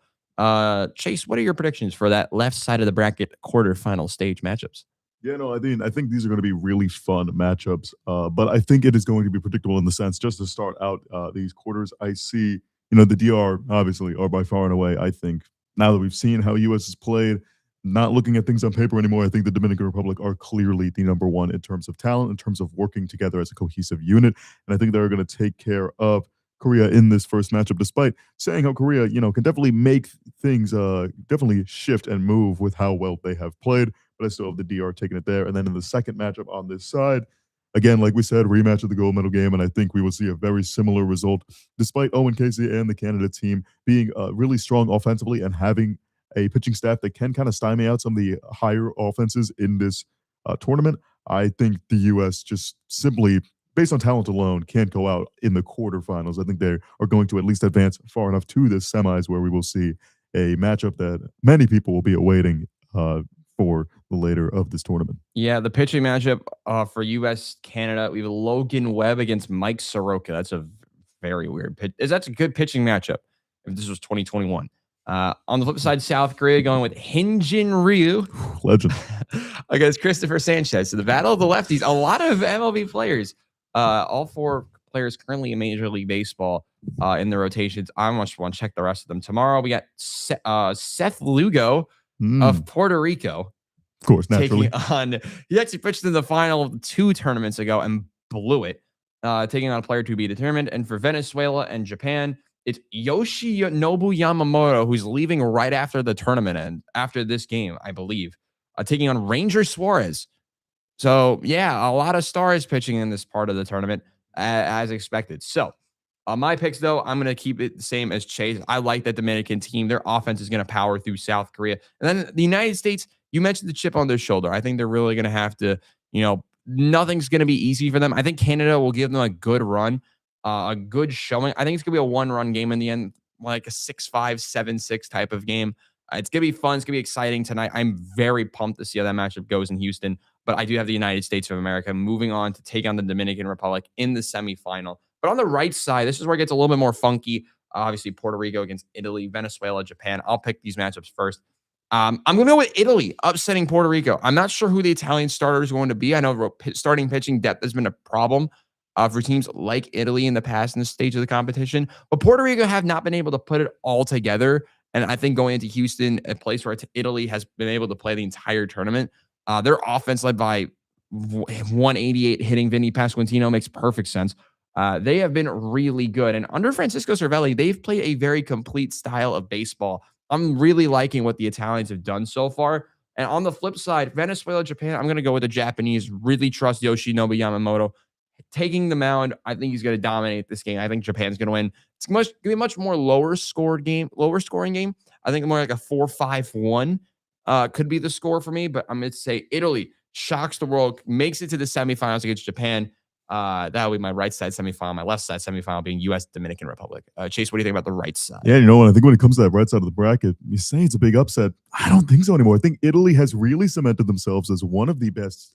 Chase, what are your predictions for that left side of the bracket quarterfinal stage matchups? Yeah, no, I think these are going to be really fun matchups. But I think it is going to be predictable in the sense, just to start out these quarters, I see, the DR obviously are by far and away, I think, now that we've seen how US has played, not looking at things on paper anymore, I think the Dominican Republic are clearly the number one in terms of talent, in terms of working together as a cohesive unit. And I think they're going to take care of Korea in this first matchup, despite saying how Korea, can definitely make things definitely shift and move with how well they have played. But I still have the DR taking it there. And then in the second matchup on this side, again, like we said, rematch of the gold medal game. And I think we will see a very similar result, despite Owen Casey and the Canada team being really strong offensively and having a pitching staff that can kind of stymie out some of the higher offenses in this tournament. I think the U.S. just simply, based on talent alone, can't go out in the quarterfinals. I think they are going to at least advance far enough to the semis where we will see a matchup that many people will be awaiting for the later of this tournament. Yeah, the pitching matchup for U.S. Canada, we have Logan Webb against Mike Soroka. That's a very weird pitch. That's a good pitching matchup if this was 2021. On the flip side, South Korea going with Hyunjin Ryu. Legend. Against Christopher Sanchez. So the battle of the lefties, a lot of MLB players, all 4 players currently in Major League Baseball in the rotations. I want to check the rest of them. Tomorrow we got Seth Lugo of Puerto Rico. Of course, naturally. He actually pitched in the final of 2 tournaments ago and blew it, taking on a player to be determined. And for Venezuela and Japan, it's Yoshinobu Yamamoto, who's leaving right after the tournament end, after this game, I believe, taking on Ranger Suarez. So, yeah, a lot of stars pitching in this part of the tournament, as expected. So, my picks, though, I'm going to keep it the same as Chase. I like that Dominican team. Their offense is going to power through South Korea. And then the United States, you mentioned the chip on their shoulder. I think they're really going to have to, nothing's going to be easy for them. I think Canada will give them a good run, a good showing. I think it's going to be a 1-run game in the end, like a 6-5, 7-6 type of game. It's going to be fun. It's going to be exciting tonight. I'm very pumped to see how that matchup goes in Houston. But I do have the United States of America moving on to take on the Dominican Republic in the semifinal. But on the right side, this is where it gets a little bit more funky. Obviously, Puerto Rico against Italy, Venezuela, Japan. I'll pick these matchups first. I'm going to go with Italy upsetting Puerto Rico. I'm not sure who the Italian starter is going to be. I know starting pitching depth has been a problem for teams like Italy in the past in this stage of the competition. But Puerto Rico have not been able to put it all together. And I think going into Houston, a place where Italy has been able to play the entire tournament, their offense led by 188 hitting Vinny Pasquantino makes perfect sense. They have been really good. And under Francisco Cervelli, they've played a very complete style of baseball. I'm really liking what the Italians have done so far. And on the flip side, Venezuela, Japan, I'm going to go with the Japanese. Really trust Yoshinobu Yamamoto. Taking the mound, I think he's going to dominate this game. I think Japan's going to win. It's going to be a much more lower scoring game. I think more like a 4-5-1 could be the score for me. But I'm going to say Italy shocks the world, makes it to the semifinals against Japan. That would be my right side semifinal. My left side semifinal being U.S. Dominican Republic. Chase, what do you think about the right side? Yeah, I think when it comes to that right side of the bracket, you say it's a big upset. I don't think so anymore. I think Italy has really cemented themselves as one of the best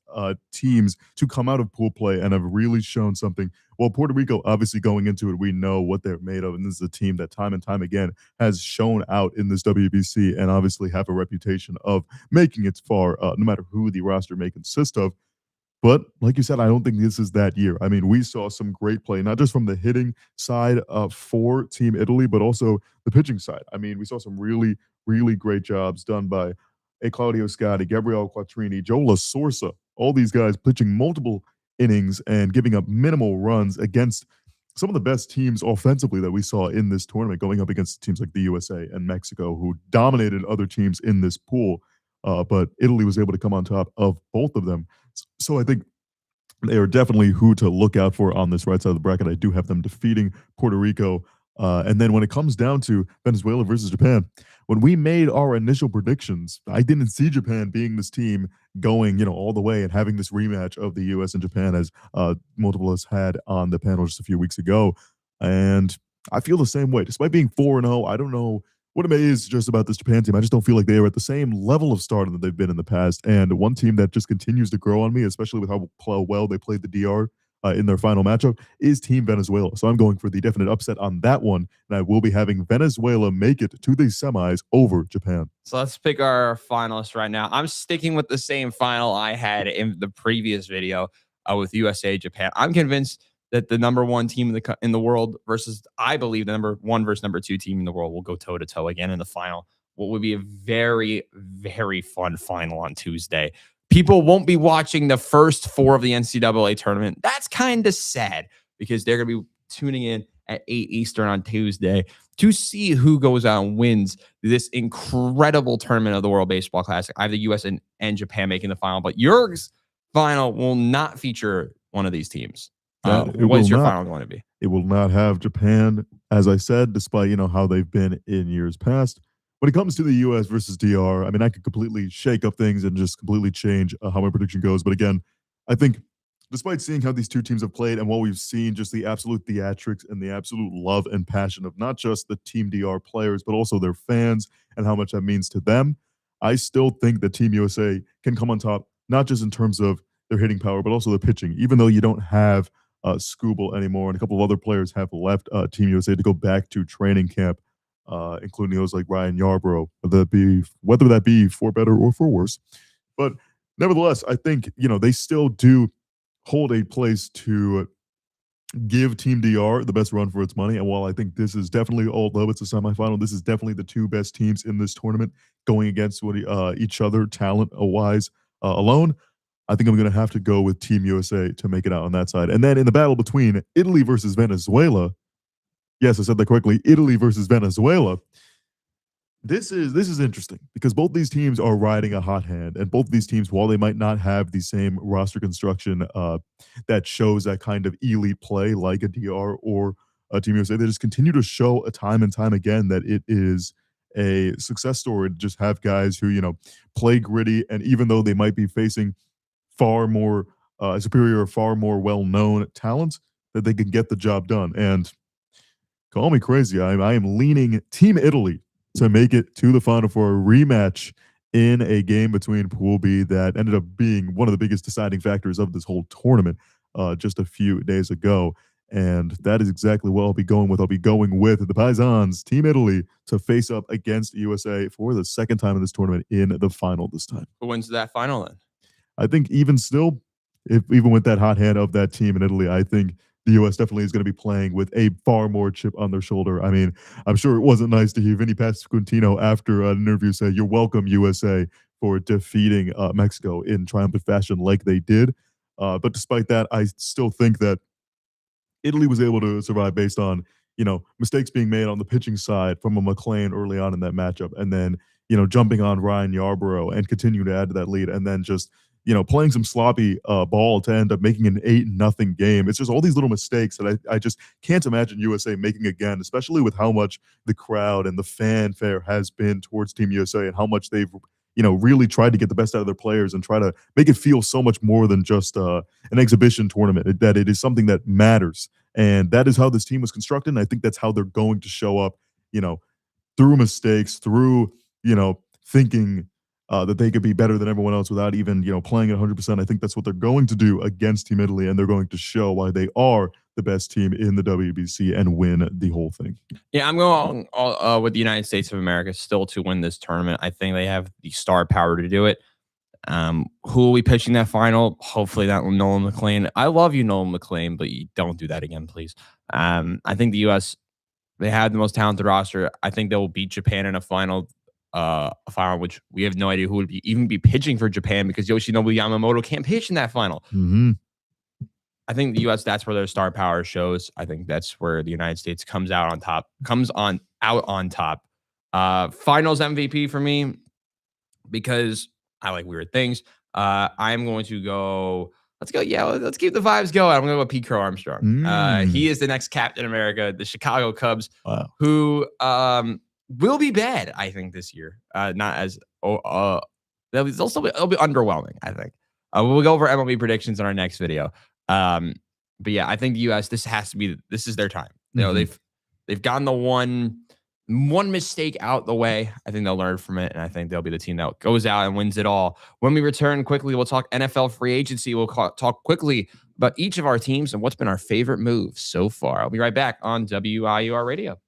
teams to come out of pool play and have really shown something. Well, Puerto Rico, obviously going into it, we know what they're made of. And this is a team that time and time again has shown out in this WBC and obviously have a reputation of making it far, no matter who the roster may consist of. But like you said, I don't think this is that year. I mean, we saw some great play, not just from the hitting side for Team Italy, but also the pitching side. I mean, we saw some really, really great jobs done by Claudio Scotti, Gabriele Quattrini, Joe La Sorsa, all these guys pitching multiple innings and giving up minimal runs against some of the best teams offensively that we saw in this tournament, going up against teams like the USA and Mexico, who dominated other teams in this pool. But Italy was able to come on top of both of them. So I think they are definitely who to look out for on this right side of the bracket. I do have them defeating Puerto Rico And then when it comes down to Venezuela versus Japan, when we made our initial predictions, I didn't see Japan being this team going, all the way and having this rematch of the U.S. and Japan as multiple of us had on the panel just a few weeks ago. And I feel the same way. Despite being 4-0, I don't know what it is just about this Japan team. I just don't feel like they are at the same level of stardom that they've been in the past. And one team that just continues to grow on me, especially with how well they played the DR in their final matchup, is Team Venezuela. So I'm going for the definite upset on that one, and I will be having Venezuela make it to the semis over Japan. So let's pick our finalists right now. I'm sticking with the same final I had in the previous video with USA Japan. I'm convinced that the number one team in the world versus, I believe, the number one versus number two team in the world will go toe to toe again in the final. What would be a very, very fun final on Tuesday. People won't be watching the first four of the NCAA tournament. That's kind of sad because they're going to be tuning in at 8 Eastern on Tuesday to see who goes out and wins this incredible tournament of the World Baseball Classic. I have the U.S. and Japan making the final, but Jurg's final will not feature one of these teams. What's your final going to be? It will not have Japan, as I said, despite how they've been in years past. When it comes to the U.S. versus DR, I mean, I could completely shake up things and just completely change how my prediction goes. But again, I think despite seeing how these two teams have played and what we've seen, just the absolute theatrics and the absolute love and passion of not just the Team DR players, but also their fans and how much that means to them, I still think that Team USA can come on top, not just in terms of their hitting power, but also the pitching. Even though you don't have Skubal anymore and a couple of other players have left Team USA to go back to training camp, including those like Ryan Yarbrough, whether that be for better or for worse. But nevertheless, I think, they still do hold a place to give Team DR the best run for its money. And while I think this is definitely, although it's a semifinal, this is definitely the two best teams in this tournament going against each other talent-wise alone, I think I'm going to have to go with Team USA to make it out on that side. And then in the battle between Italy versus Venezuela, yes, I said that correctly, Italy versus Venezuela, this is interesting because both these teams are riding a hot hand, and both these teams, while they might not have the same roster construction that shows that kind of elite play like a DR or a Team USA, they just continue to show time and time again that it is a success story to just have guys who play gritty, and even though they might be facing far more superior, far more well-known talent, that they can get the job done. And call me crazy, I am leaning Team Italy to make it to the final for a rematch in a game between Pool B that ended up being one of the biggest deciding factors of this whole tournament just a few days ago. And that is exactly what I'll be going with. I'll be going with the Paisans, Team Italy, to face up against USA for the second time in this tournament in the final this time. Who wins that final then? I think even still, even with that hot hand of that team in Italy, I think the U.S. definitely is going to be playing with a far more chip on their shoulder. I mean, I'm sure it wasn't nice to hear Vinny Pasquantino after an interview say, "You're welcome, USA, for defeating Mexico in triumphant fashion like they did." But despite that, I still think that Italy was able to survive based on, mistakes being made on the pitching side from a McLean early on in that matchup. And then, jumping on Ryan Yarbrough and continuing to add to that lead. And then just, playing some sloppy ball to end up making an 8-0 game. It's just all these little mistakes that I just can't imagine USA making again, especially with how much the crowd and the fanfare has been towards Team USA and how much they've, really tried to get the best out of their players and try to make it feel so much more than just an exhibition tournament, that it is something that matters. And that is how this team was constructed. And I think that's how they're going to show up, through mistakes, through, thinking that they could be better than everyone else without even, playing at 100%. I think that's what they're going to do against Team Italy, and they're going to show why they are the best team in the WBC and win the whole thing. Yeah, I'm going with the United States of America still to win this tournament. I think they have the star power to do it. Who will be pitching that final? Hopefully not Nolan McLean. I love you, Nolan McLean, but you don't do that again, please. I think the U.S., they have the most talented roster. I think they will beat Japan in a final, which we have no idea who would even be pitching for Japan because Yoshinobu Yamamoto can't pitch in that final. Mm-hmm. I think the U.S., that's where their star power shows. I think that's where the United States comes out on top. Finals MVP for me because I like weird things. I'm going to go Let's go. Yeah, let's keep the vibes going. I'm going to go with Pete Crow Armstrong. He is the next Captain America, the Chicago Cubs, who will be bad, I think, this year. Not as it'll be underwhelming, I think. We'll go over MLB predictions in our next video. But yeah, I think the U.S. this is their time. You know, they've gotten the one mistake out the way. I think they'll learn from it, and I think they'll be the team that goes out and wins it all. When we return quickly, we'll talk NFL free agency. We'll talk quickly about each of our teams and what's been our favorite move so far. I'll be right back on WIUR Radio.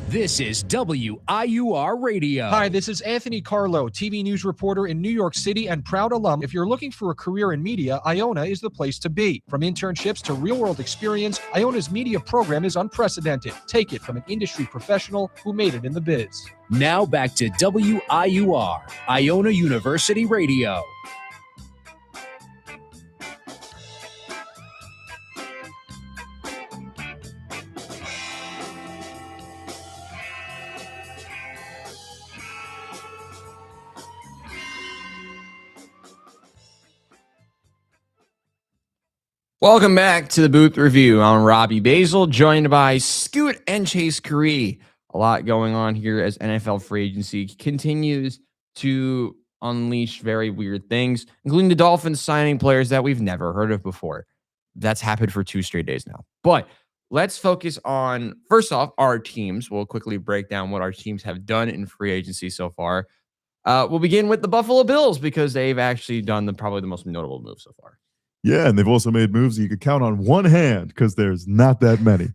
This is WIUR Radio. Hi, this is Anthony Carlo, TV news reporter in New York City and proud alum. If you're looking for a career in media, Iona is the place to be. From internships to real-world experience, Iona's media program is unprecedented. Take it from an industry professional who made it in the biz. Now back to WIUR, Iona University Radio. Welcome back to the Booth Review. I'm Robbie Basil, joined by Scoot and Chase Curry. A lot going on here as NFL free agency continues to unleash very weird things, including the Dolphins signing players that we've never heard of before. That's happened for 2 straight days now. But let's focus on, first off, our teams. We'll quickly break down what our teams have done in free agency so far. We'll begin with the Buffalo Bills because they've actually done probably the most notable move so far. Yeah, and they've also made moves you could count on one hand because there's not that many.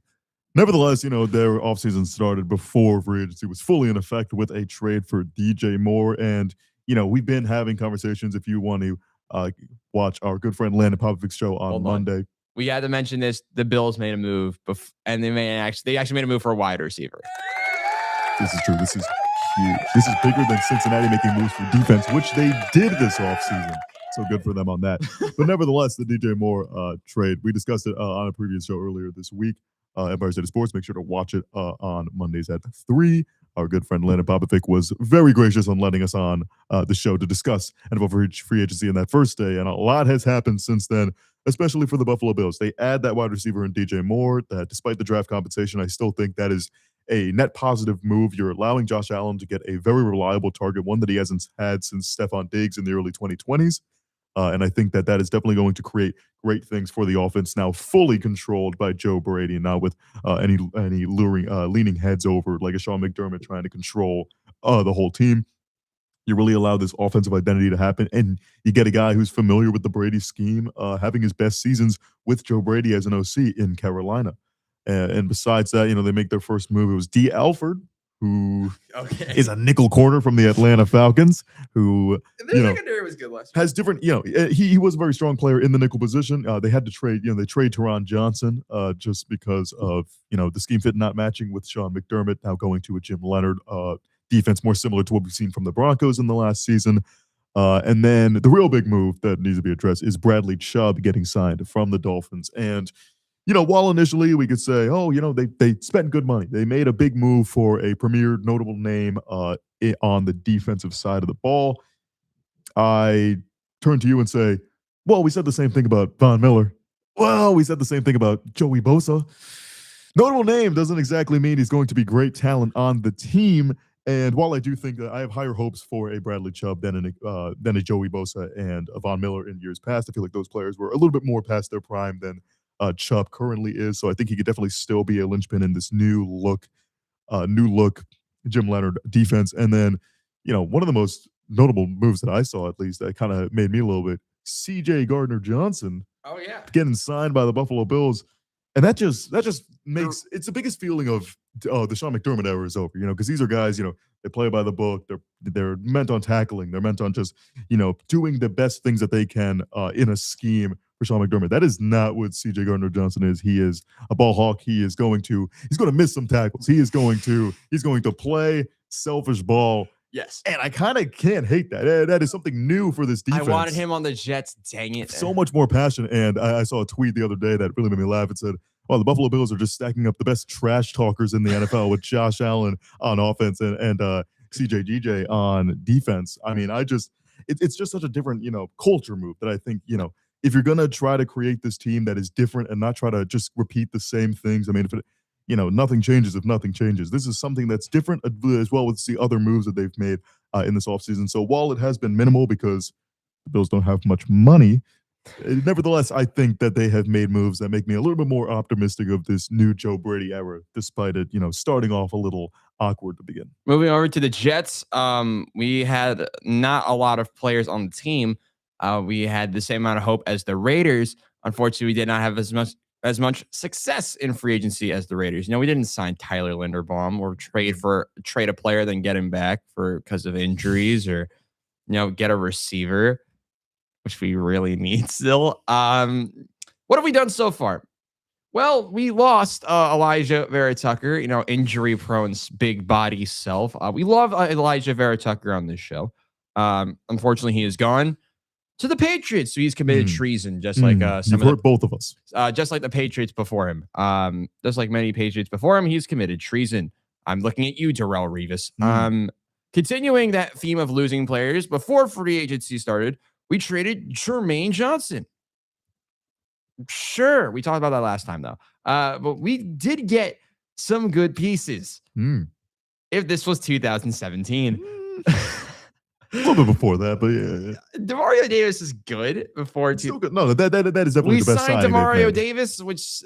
Nevertheless, you know, their offseason started before free agency was fully in effect with a trade for DJ Moore. And, you know, we've been having conversations. If you want to watch our good friend Landon Popovic's show on Monday. We had to mention this. The Bills made a move, and they actually made a move for a wide receiver. This is true. This is huge. This is bigger than Cincinnati making moves for defense, which they did this offseason. So good for them on that. But nevertheless, the DJ Moore trade, we discussed it on a previous show earlier this week. Empire State Sports, make sure to watch it on Mondays at 3. Our good friend Landon Popovic was very gracious on letting us on the show to discuss NFL free agency in that first day. And a lot has happened since then, especially for the Buffalo Bills. They add that wide receiver in DJ Moore. That despite the draft compensation, I still think that is a net positive move. You're allowing Josh Allen to get a very reliable target, one that he hasn't had since Stephon Diggs in the early 2020s. And I think that is definitely going to create great things for the offense now fully controlled by Joe Brady and not with any leaning heads over like a Sean McDermott trying to control the whole team. You really allow this offensive identity to happen, and you get a guy who's familiar with the Brady scheme, having his best seasons with Joe Brady as an OC in Carolina. And besides that, you know, they make their first move. It was D. Alford, who is a nickel corner from the Atlanta Falcons, who secondary was good last year. Has different, he was a very strong player in the nickel position. They had to trade, they trade Teron Johnson just because of, the scheme fit not matching with Sean McDermott, now going to a Jim Leonard defense more similar to what we've seen from the Broncos in the last season. And then the real big move that needs to be addressed is Bradley Chubb getting signed from the Dolphins. And while initially we could say, they spent good money. They made a big move for a premier notable name on the defensive side of the ball. I turn to you and say, well, we said the same thing about Von Miller. Well, we said the same thing about Joey Bosa. Notable name doesn't exactly mean he's going to be great talent on the team. And while I do think that I have higher hopes for a Bradley Chubb than a Joey Bosa and a Von Miller in years past, I feel like those players were a little bit more past their prime than Chubb currently is. So I think he could definitely still be a linchpin in this new look Jim Leonard defense. And then, one of the most notable moves that I saw, at least, that kind of made me a little bit, CJ Gardner-Johnson. Oh yeah, getting signed by the Buffalo Bills. And that just makes it's the biggest feeling of the Sean McDermott era is over, because these are guys, they play by the book. They're meant on tackling. They're meant on just, doing the best things that they can in a scheme for Sean McDermott. That is not what CJ Gardner-Johnson is. He is a ball hawk. He's going to miss some tackles. He's going to play selfish ball. Yes. And I kind of can't hate that. That is something new for this defense. I wanted him on the Jets. Dang it. So much more passion. And I saw a tweet the other day that really made me laugh. It said, well, the Buffalo Bills are just stacking up the best trash talkers in the NFL with Josh Allen on offense and CJ GJ on defense. I mean, it's just such a different, culture move that I think, if you're gonna try to create this team that is different and not try to just repeat the same things. I mean, if it, nothing changes if nothing changes. This is something that's different as well with the other moves that they've made in this offseason. So while it has been minimal because the Bills don't have much money, nevertheless, I think that they have made moves that make me a little bit more optimistic of this new Joe Brady era, despite it, starting off a little awkward to begin. Moving over to the Jets, we had not a lot of players on the team. We had the same amount of hope as the Raiders. Unfortunately, we did not have as much success in free agency as the Raiders. We didn't sign Tyler Linderbaum or trade a player, then get him back because of injuries, or get a receiver, which we really need still. What have we done so far? Well, we lost Elijah Vera Tucker, injury-prone big body self. We love Elijah Vera Tucker on this show. Unfortunately, he is gone to the Patriots, so he's committed treason, just like both of us. Just like the Patriots before him. Just like many Patriots before him, he's committed treason. I'm looking at you, Darrelle Revis. Continuing that theme of losing players, before free agency started, we traded Jermaine Johnson. Sure, we talked about that last time, though. But we did get some good pieces. If this was 2017. A little bit before that, but yeah. Demario Davis is good before. Good. No, that is definitely we the best sign. We signed Demario Davis, which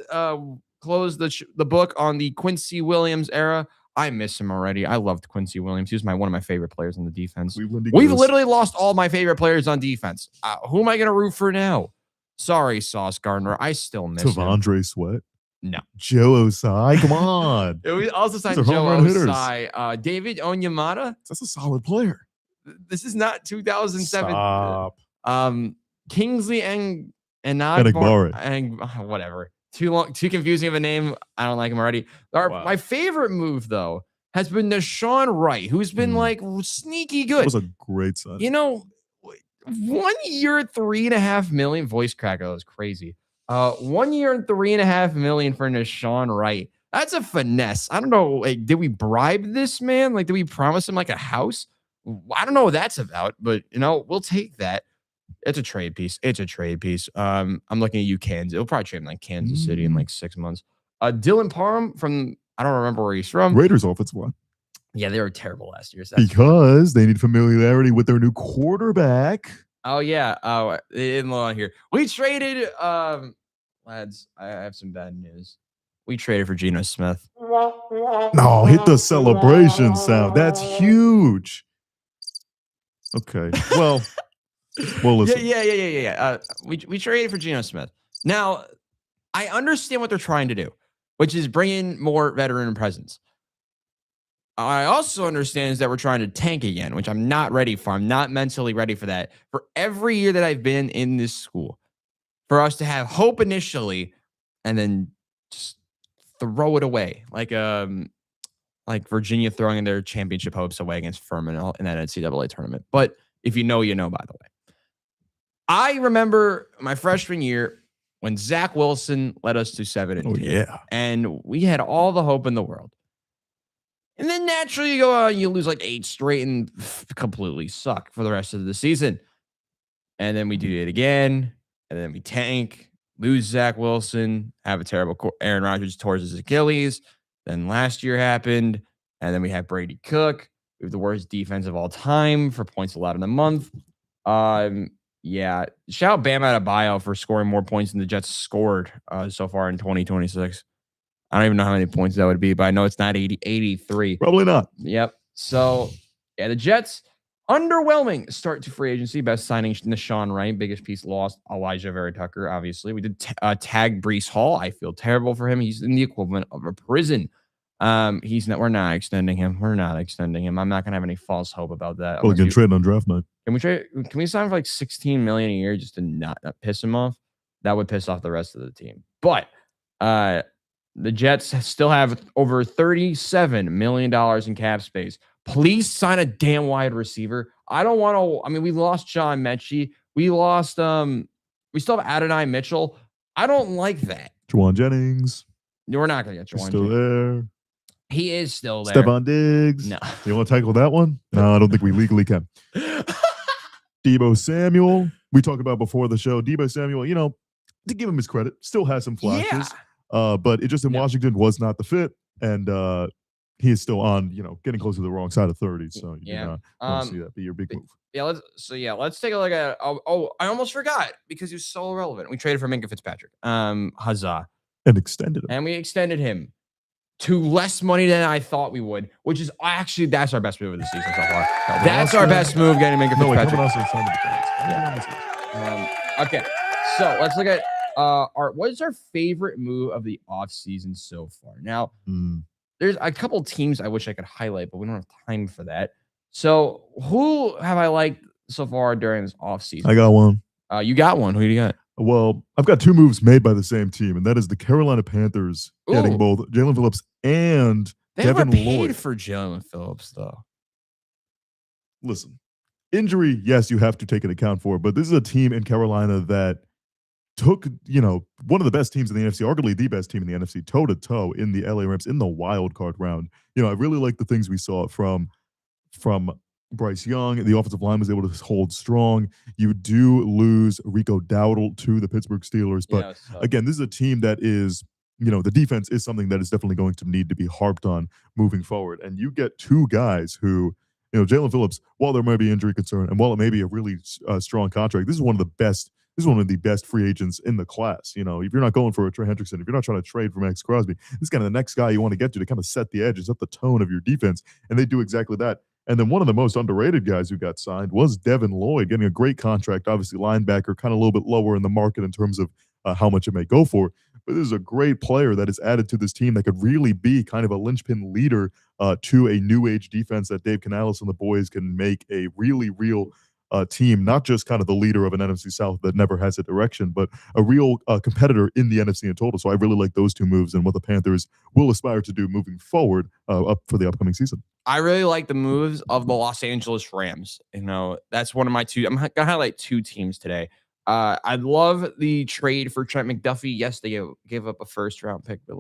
closed the book on the Quincy Williams era. I miss him already. I loved Quincy Williams. He was one of my favorite players on the defense. We've literally lost all my favorite players on defense. Who am I going to root for now? Sorry, Sauce Gardner. I still miss T'Vondre Sweat. No. Joe Osai. Come on. We also signed Joe Osai. David Onyemata. That's a solid player. This is not 2007. Stop. Kingsley and whatever. Too confusing of a name. I don't like him already. My favorite move, though, has been Deshaun Wright, who's been sneaky good. That was a great sign. 1 year, $3.5 million. Voice cracker, that was crazy. 1 year and $3.5 million for Deshaun Wright. That's a finesse. I don't know. Did we bribe this man? Did we promise him a house? I don't know what that's about, but we'll take that. It's a trade piece. I'm looking at you, Kansas. It'll probably trade him Kansas City in 6 months. Dylan Parham from, I don't remember where he's from. Raiders offensive line. Yeah, they were terrible last year. Because they need familiarity with their new quarterback. Oh, yeah. Oh, they didn't look on here. We traded, lads, I have some bad news. We traded for Geno Smith. No, hit the celebration sound. That's huge. Okay. Well, listen. Yeah. We traded for Geno Smith. Now, I understand what they're trying to do, which is bring in more veteran presence. I also understand that we're trying to tank again, which I'm not ready for. I'm not mentally ready for that. For every year that I've been in this school, for us to have hope initially and then just throw it away, like Virginia throwing in their championship hopes away against Furman in that NCAA tournament. But if you know, you know, by the way. I remember my freshman year when Zach Wilson led us to 7-2. Oh, yeah. And we had all the hope in the world. And then naturally you go out, you lose 8 straight and completely suck for the rest of the season. And then we do it again. And then we tank, lose Zach Wilson, have a terrible Aaron Rodgers towards his Achilles. Then last year happened. And then we have Brady Cook. We have the worst defense of all time for points allowed in a month. Yeah. Shout out Bam Adebayo for scoring more points than the Jets scored so far in 2026. I don't even know how many points that would be, but I know it's not 83. Probably not. Yep. So, yeah, the Jets, underwhelming start to free agency. Best signing, Deshaun Wright. Biggest piece lost, Elijah Vera Tucker, obviously. We did tag Breece Hall. I feel terrible for him. He's in the equivalent of a prison. We're not extending him. I'm not going to have any false hope about that. Well, we can trade on draft night. Can we sign for $16 million a year just to not piss him off? That would piss off the rest of the team. But the Jets still have over $37 million in cap space. Please sign a damn wide receiver. I don't want to. I mean, we lost John Mechie. We lost. We still have Adonai Mitchell. I don't like that. Juwan Jennings. We're not going to get Juwan. Still there. He is still there. Stephon Diggs. No. You want to tackle that one? No, I don't think we legally can. Deebo Samuel, we talked about before the show. Deebo Samuel, to give him his credit, still has some flashes. But it just in Washington was not the fit. And he is still on, getting close to the wrong side of 30. So you do not want to see that be your big move. Let's take a look at I almost forgot because he was so irrelevant. We traded for Minka Fitzpatrick. Huzzah. And extended him. And we extended him to less money than I thought we would, which is actually that's our best move of the season so far. That's our best move, getting Minka Fitzpatrick. Okay, so let's look at what is our favorite move of the offseason so far? Now, there's a couple teams I wish I could highlight, but we don't have time for that. So who have I liked so far during this offseason? I got one. You got one. Who do you got? Well, I've got two moves made by the same team, and that is the Carolina Panthers getting both Jalen Phillips and Devin Lloyd. For Jalen Phillips, though. Listen, injury, yes, you have to take an account for, but this is a team in Carolina that took, one of the best teams in the NFC, arguably the best team in the NFC, toe-to-toe in the LA Rams in the wild card round. I really like the things we saw from Bryce Young. The offensive line was able to hold strong. You do lose Rico Dowdle to the Pittsburgh Steelers. But again, this is a team that is, the defense is something that is definitely going to need to be harped on moving forward. And you get two guys who, Jalen Phillips, while there may be injury concern and while it may be a really strong contract, this is one of the best. This is one of the best free agents in the class. If you're not going for a Trey Hendrickson, if you're not trying to trade for Max Crosby, this is kind of the next guy you want to get to kind of set the edge and set the tone of your defense. And they do exactly that. And then one of the most underrated guys who got signed was Devin Lloyd, getting a great contract, obviously linebacker, kind of a little bit lower in the market in terms of how much it may go for. But this is a great player that is added to this team that could really be kind of a linchpin leader to a new age defense that Dave Canales and the boys can make a really real team, not just kind of the leader of an NFC South that never has a direction, but a real competitor in the NFC in total. So I really like those two moves and what the Panthers will aspire to do moving forward up for the upcoming season. I really like the moves of the Los Angeles Rams. That's one of my two. I'm going to highlight two teams today. I love the trade for Trent McDuffie. Yes, they gave up a first-round pick, but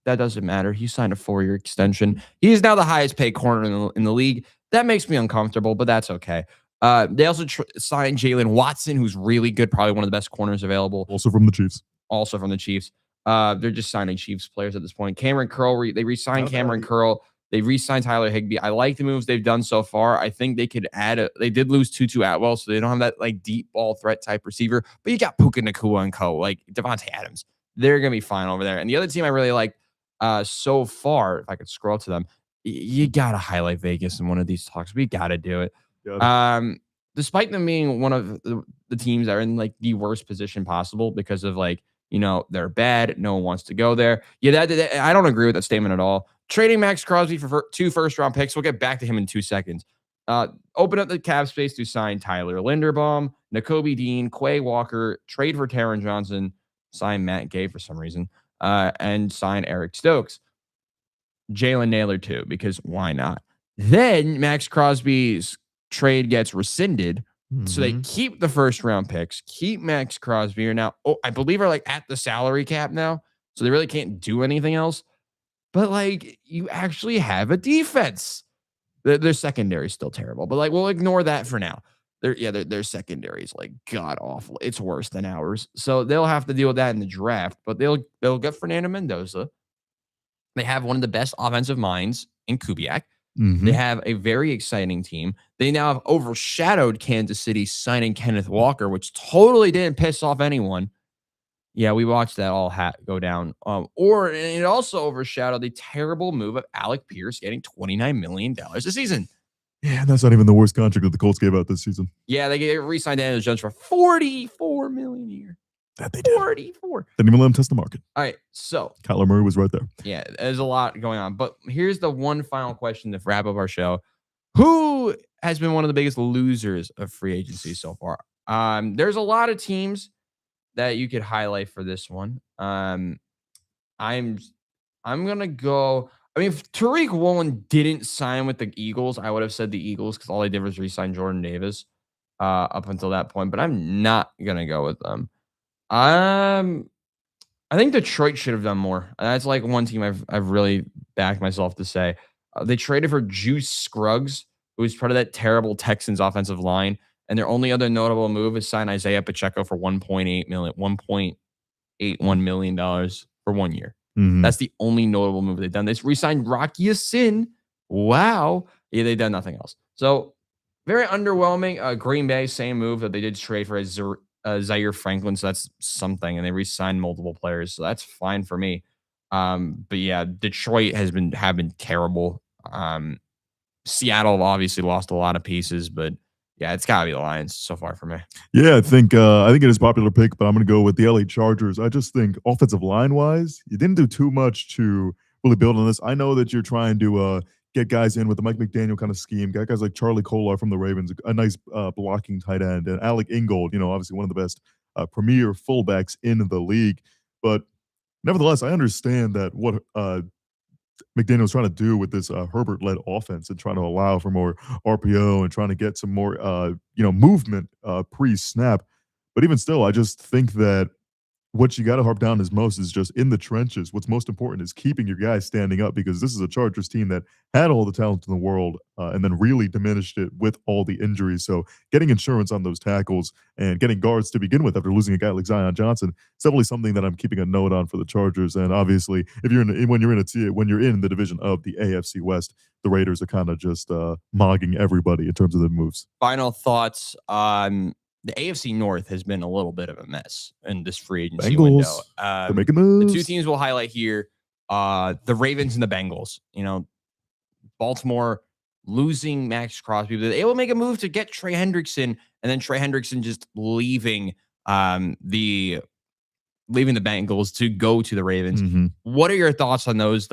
that doesn't matter. He signed a 4-year extension. He is now the highest-paid corner in the league. That makes me uncomfortable, but that's okay. They also signed Jalen Watson, who's really good, probably one of the best corners available. Also from the Chiefs. They're just signing Chiefs players at this point. Cameron Curl, they re-signed Cameron Curl. They re-signed Tyler Higbee. I like the moves they've done so far. I think they could add they did lose Tutu Atwell, so they don't have that deep ball threat type receiver. But you got Puka Nacua and co, like Devontae Adams. They're gonna be fine over there. And the other team I really like so far, if I could scroll to them, you gotta highlight Vegas in one of these talks. We gotta do it. Despite them being one of the teams that are in the worst position possible because of they're bad. No one wants to go there. I don't agree with that statement at all. Trading Max Crosby for 2 first-round picks. We'll get back to him in 2 seconds. Open up the cap space to sign Tyler Linderbaum, Nakobe Dean, Quay Walker, trade for Taron Johnson, sign Matt Gay for some reason, and sign Eric Stokes. Jalen Naylor too, because why not? Then Max Crosby's trade gets rescinded. So they keep the first-round picks, keep Max Crosby, are now, I believe are at the salary cap now, so they really can't do anything else. But you actually have a defense. Their secondary is still terrible, but we'll ignore that for now. Their secondary is god awful. It's worse than ours. So they'll have to deal with that in the draft. But they'll get Fernando Mendoza. They have one of the best offensive minds in Kubiak. They have a very exciting team. They now have overshadowed Kansas City signing Kenneth Walker, which totally didn't piss off anyone. Yeah, we watched that all go down. Or it also overshadowed the terrible move of Alec Pierce getting $29 million a season. Yeah, that's not even the worst contract that the Colts gave out this season. Yeah, they re-signed Daniel Jones for $44 million a year. That they did. 44. Didn't even let him test the market. All right, so Kyler Murray was right there. Yeah, there's a lot going on. But here's the one final question to wrap up our show. Who has been one of the biggest losers of free agency so far? There's a lot of teams that you could highlight for this one. I'm gonna go. I mean, if Tariq Woolen didn't sign with the Eagles, I would have said the Eagles because all they did was re-sign Jordan Davis up until that point. But I'm not gonna go with them. I think Detroit should have done more. That's one team I've really backed myself to say. They traded for Juice Scruggs, who was part of that terrible Texans offensive line, And their only other notable move is sign Isaiah Pacheco for $1.81 million for 1 year. Mhm. That's the only notable move they've done. They re-signed Rocky Sin. Wow. Yeah, they've done nothing else. So very underwhelming. Green Bay, same move that they did trade for Zaire Franklin. So that's something. And they re-signed multiple players. So that's fine for me. But yeah, Detroit have been terrible. Seattle obviously lost a lot of pieces, but yeah, it's gotta be the Lions so far for me. Yeah, I think it is a popular pick, but I'm going to go with the LA Chargers. I just think offensive line wise, you didn't do too much to really build on this. I know that you're trying to get guys in with the Mike McDaniel kind of scheme. Got guys like Charlie Kolar from the Ravens, a nice blocking tight end, and Alec Ingold. Obviously one of the best premier fullbacks in the league. But nevertheless, I understand that what McDaniel's trying to do with this Herbert-led offense and trying to allow for more RPO and trying to get some more movement pre-snap. But even still, I just think that what you got to harp down is most is just in the trenches. What's most important is keeping your guys standing up, because this is a Chargers team that had all the talent in the world and then really diminished it with all the injuries. So getting insurance on those tackles and getting guards to begin with after losing a guy like Zion Johnson, it's definitely something that I'm keeping a note on for the Chargers. And obviously, if you're when you're in the division of the AFC West, the Raiders are kind of just mogging everybody in terms of the moves. Final thoughts on the AFC North has been a little bit of a mess in this free agency window. They're making moves. The two teams we'll highlight here, the Ravens and the Bengals. Baltimore losing Max Crosby, but they will make a move to get Trey Hendrickson, and then Trey Hendrickson just leaving the Bengals to go to the Ravens. Mm-hmm. What are your thoughts on those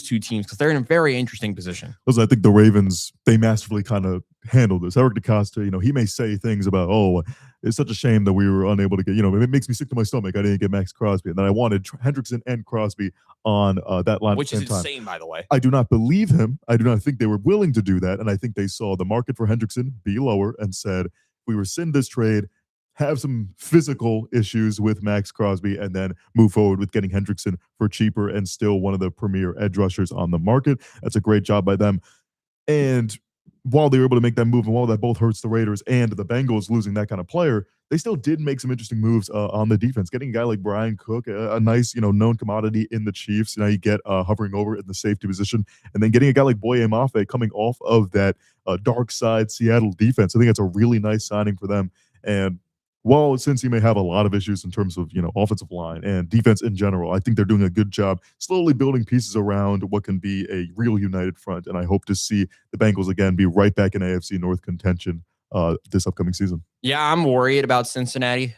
two teams? Because they're in a very interesting position. Listen, I think the Ravens, they masterfully kind of handled this. Eric DeCosta, he may say things about, it's such a shame that we were unable to get, it makes me sick to my stomach. I didn't get Max Crosby. And then I wanted Hendrickson and Crosby on that line. Which is insane, by the way. I do not believe him. I do not think they were willing to do that. And I think they saw the market for Hendrickson be lower and said, we rescind this trade, have some physical issues with Max Crosby, and then move forward with getting Hendrickson for cheaper and still one of the premier edge rushers on the market. That's a great job by them. And while they were able to make that move, and while that both hurts the Raiders and the Bengals losing that kind of player, they still did make some interesting moves on the defense. Getting a guy like Brian Cook, a nice, known commodity in the Chiefs. Now you get hovering over in the safety position, and then getting a guy like Boye Mafe coming off of that dark side Seattle defense. I think that's a really nice signing for them. And while since he may have a lot of issues in terms of offensive line and defense in general, I think they're doing a good job slowly building pieces around what can be a real united front. And I hope to see the Bengals again be right back in AFC North contention this upcoming season. Yeah, I'm worried about Cincinnati.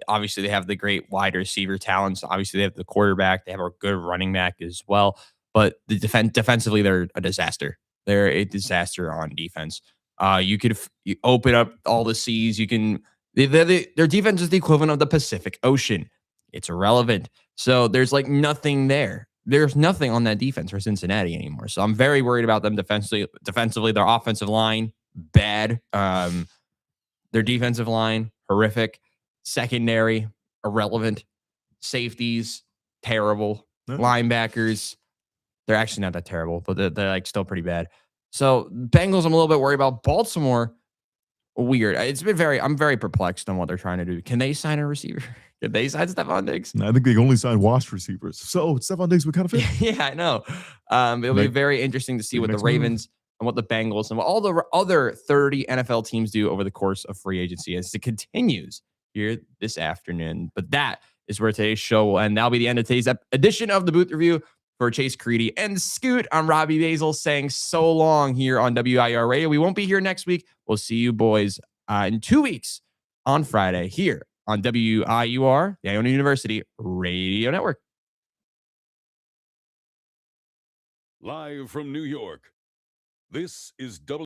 Obviously they have the great wide receiver talents. Obviously they have the quarterback. They have a good running back as well. But the defensively, they're a disaster. They're a disaster on defense. You open up all the seas. You can. Their defense is the equivalent of the Pacific Ocean. It's irrelevant. So there's nothing there. There's nothing on that defense for Cincinnati anymore. So I'm very worried about them defensively. Their offensive line, bad. Their defensive line, horrific. Secondary, irrelevant. Safeties, terrible. Linebackers, they're actually not that terrible, but they're still pretty bad. So Bengals, I'm a little bit worried about. Baltimore, weird. I'm very perplexed on what they're trying to do. Can they sign a receiver? Can they sign Stephon Diggs? I think they only sign washed receivers. So Stephon Diggs would kind of fit. Yeah, I know. It'll be very interesting to see what the Ravens and what the Bengals and what all the other 30 NFL teams do over the course of free agency as it continues here this afternoon. But that is where today's show will end. That'll be the end of today's edition of the Booth Review. For Chase Creedy and Scoot, I'm Robbie Basil saying so long here on WIUR Radio. We won't be here next week. We'll see you boys in 2 weeks on Friday here on WIUR, the Iona University Radio Network. Live from New York, this is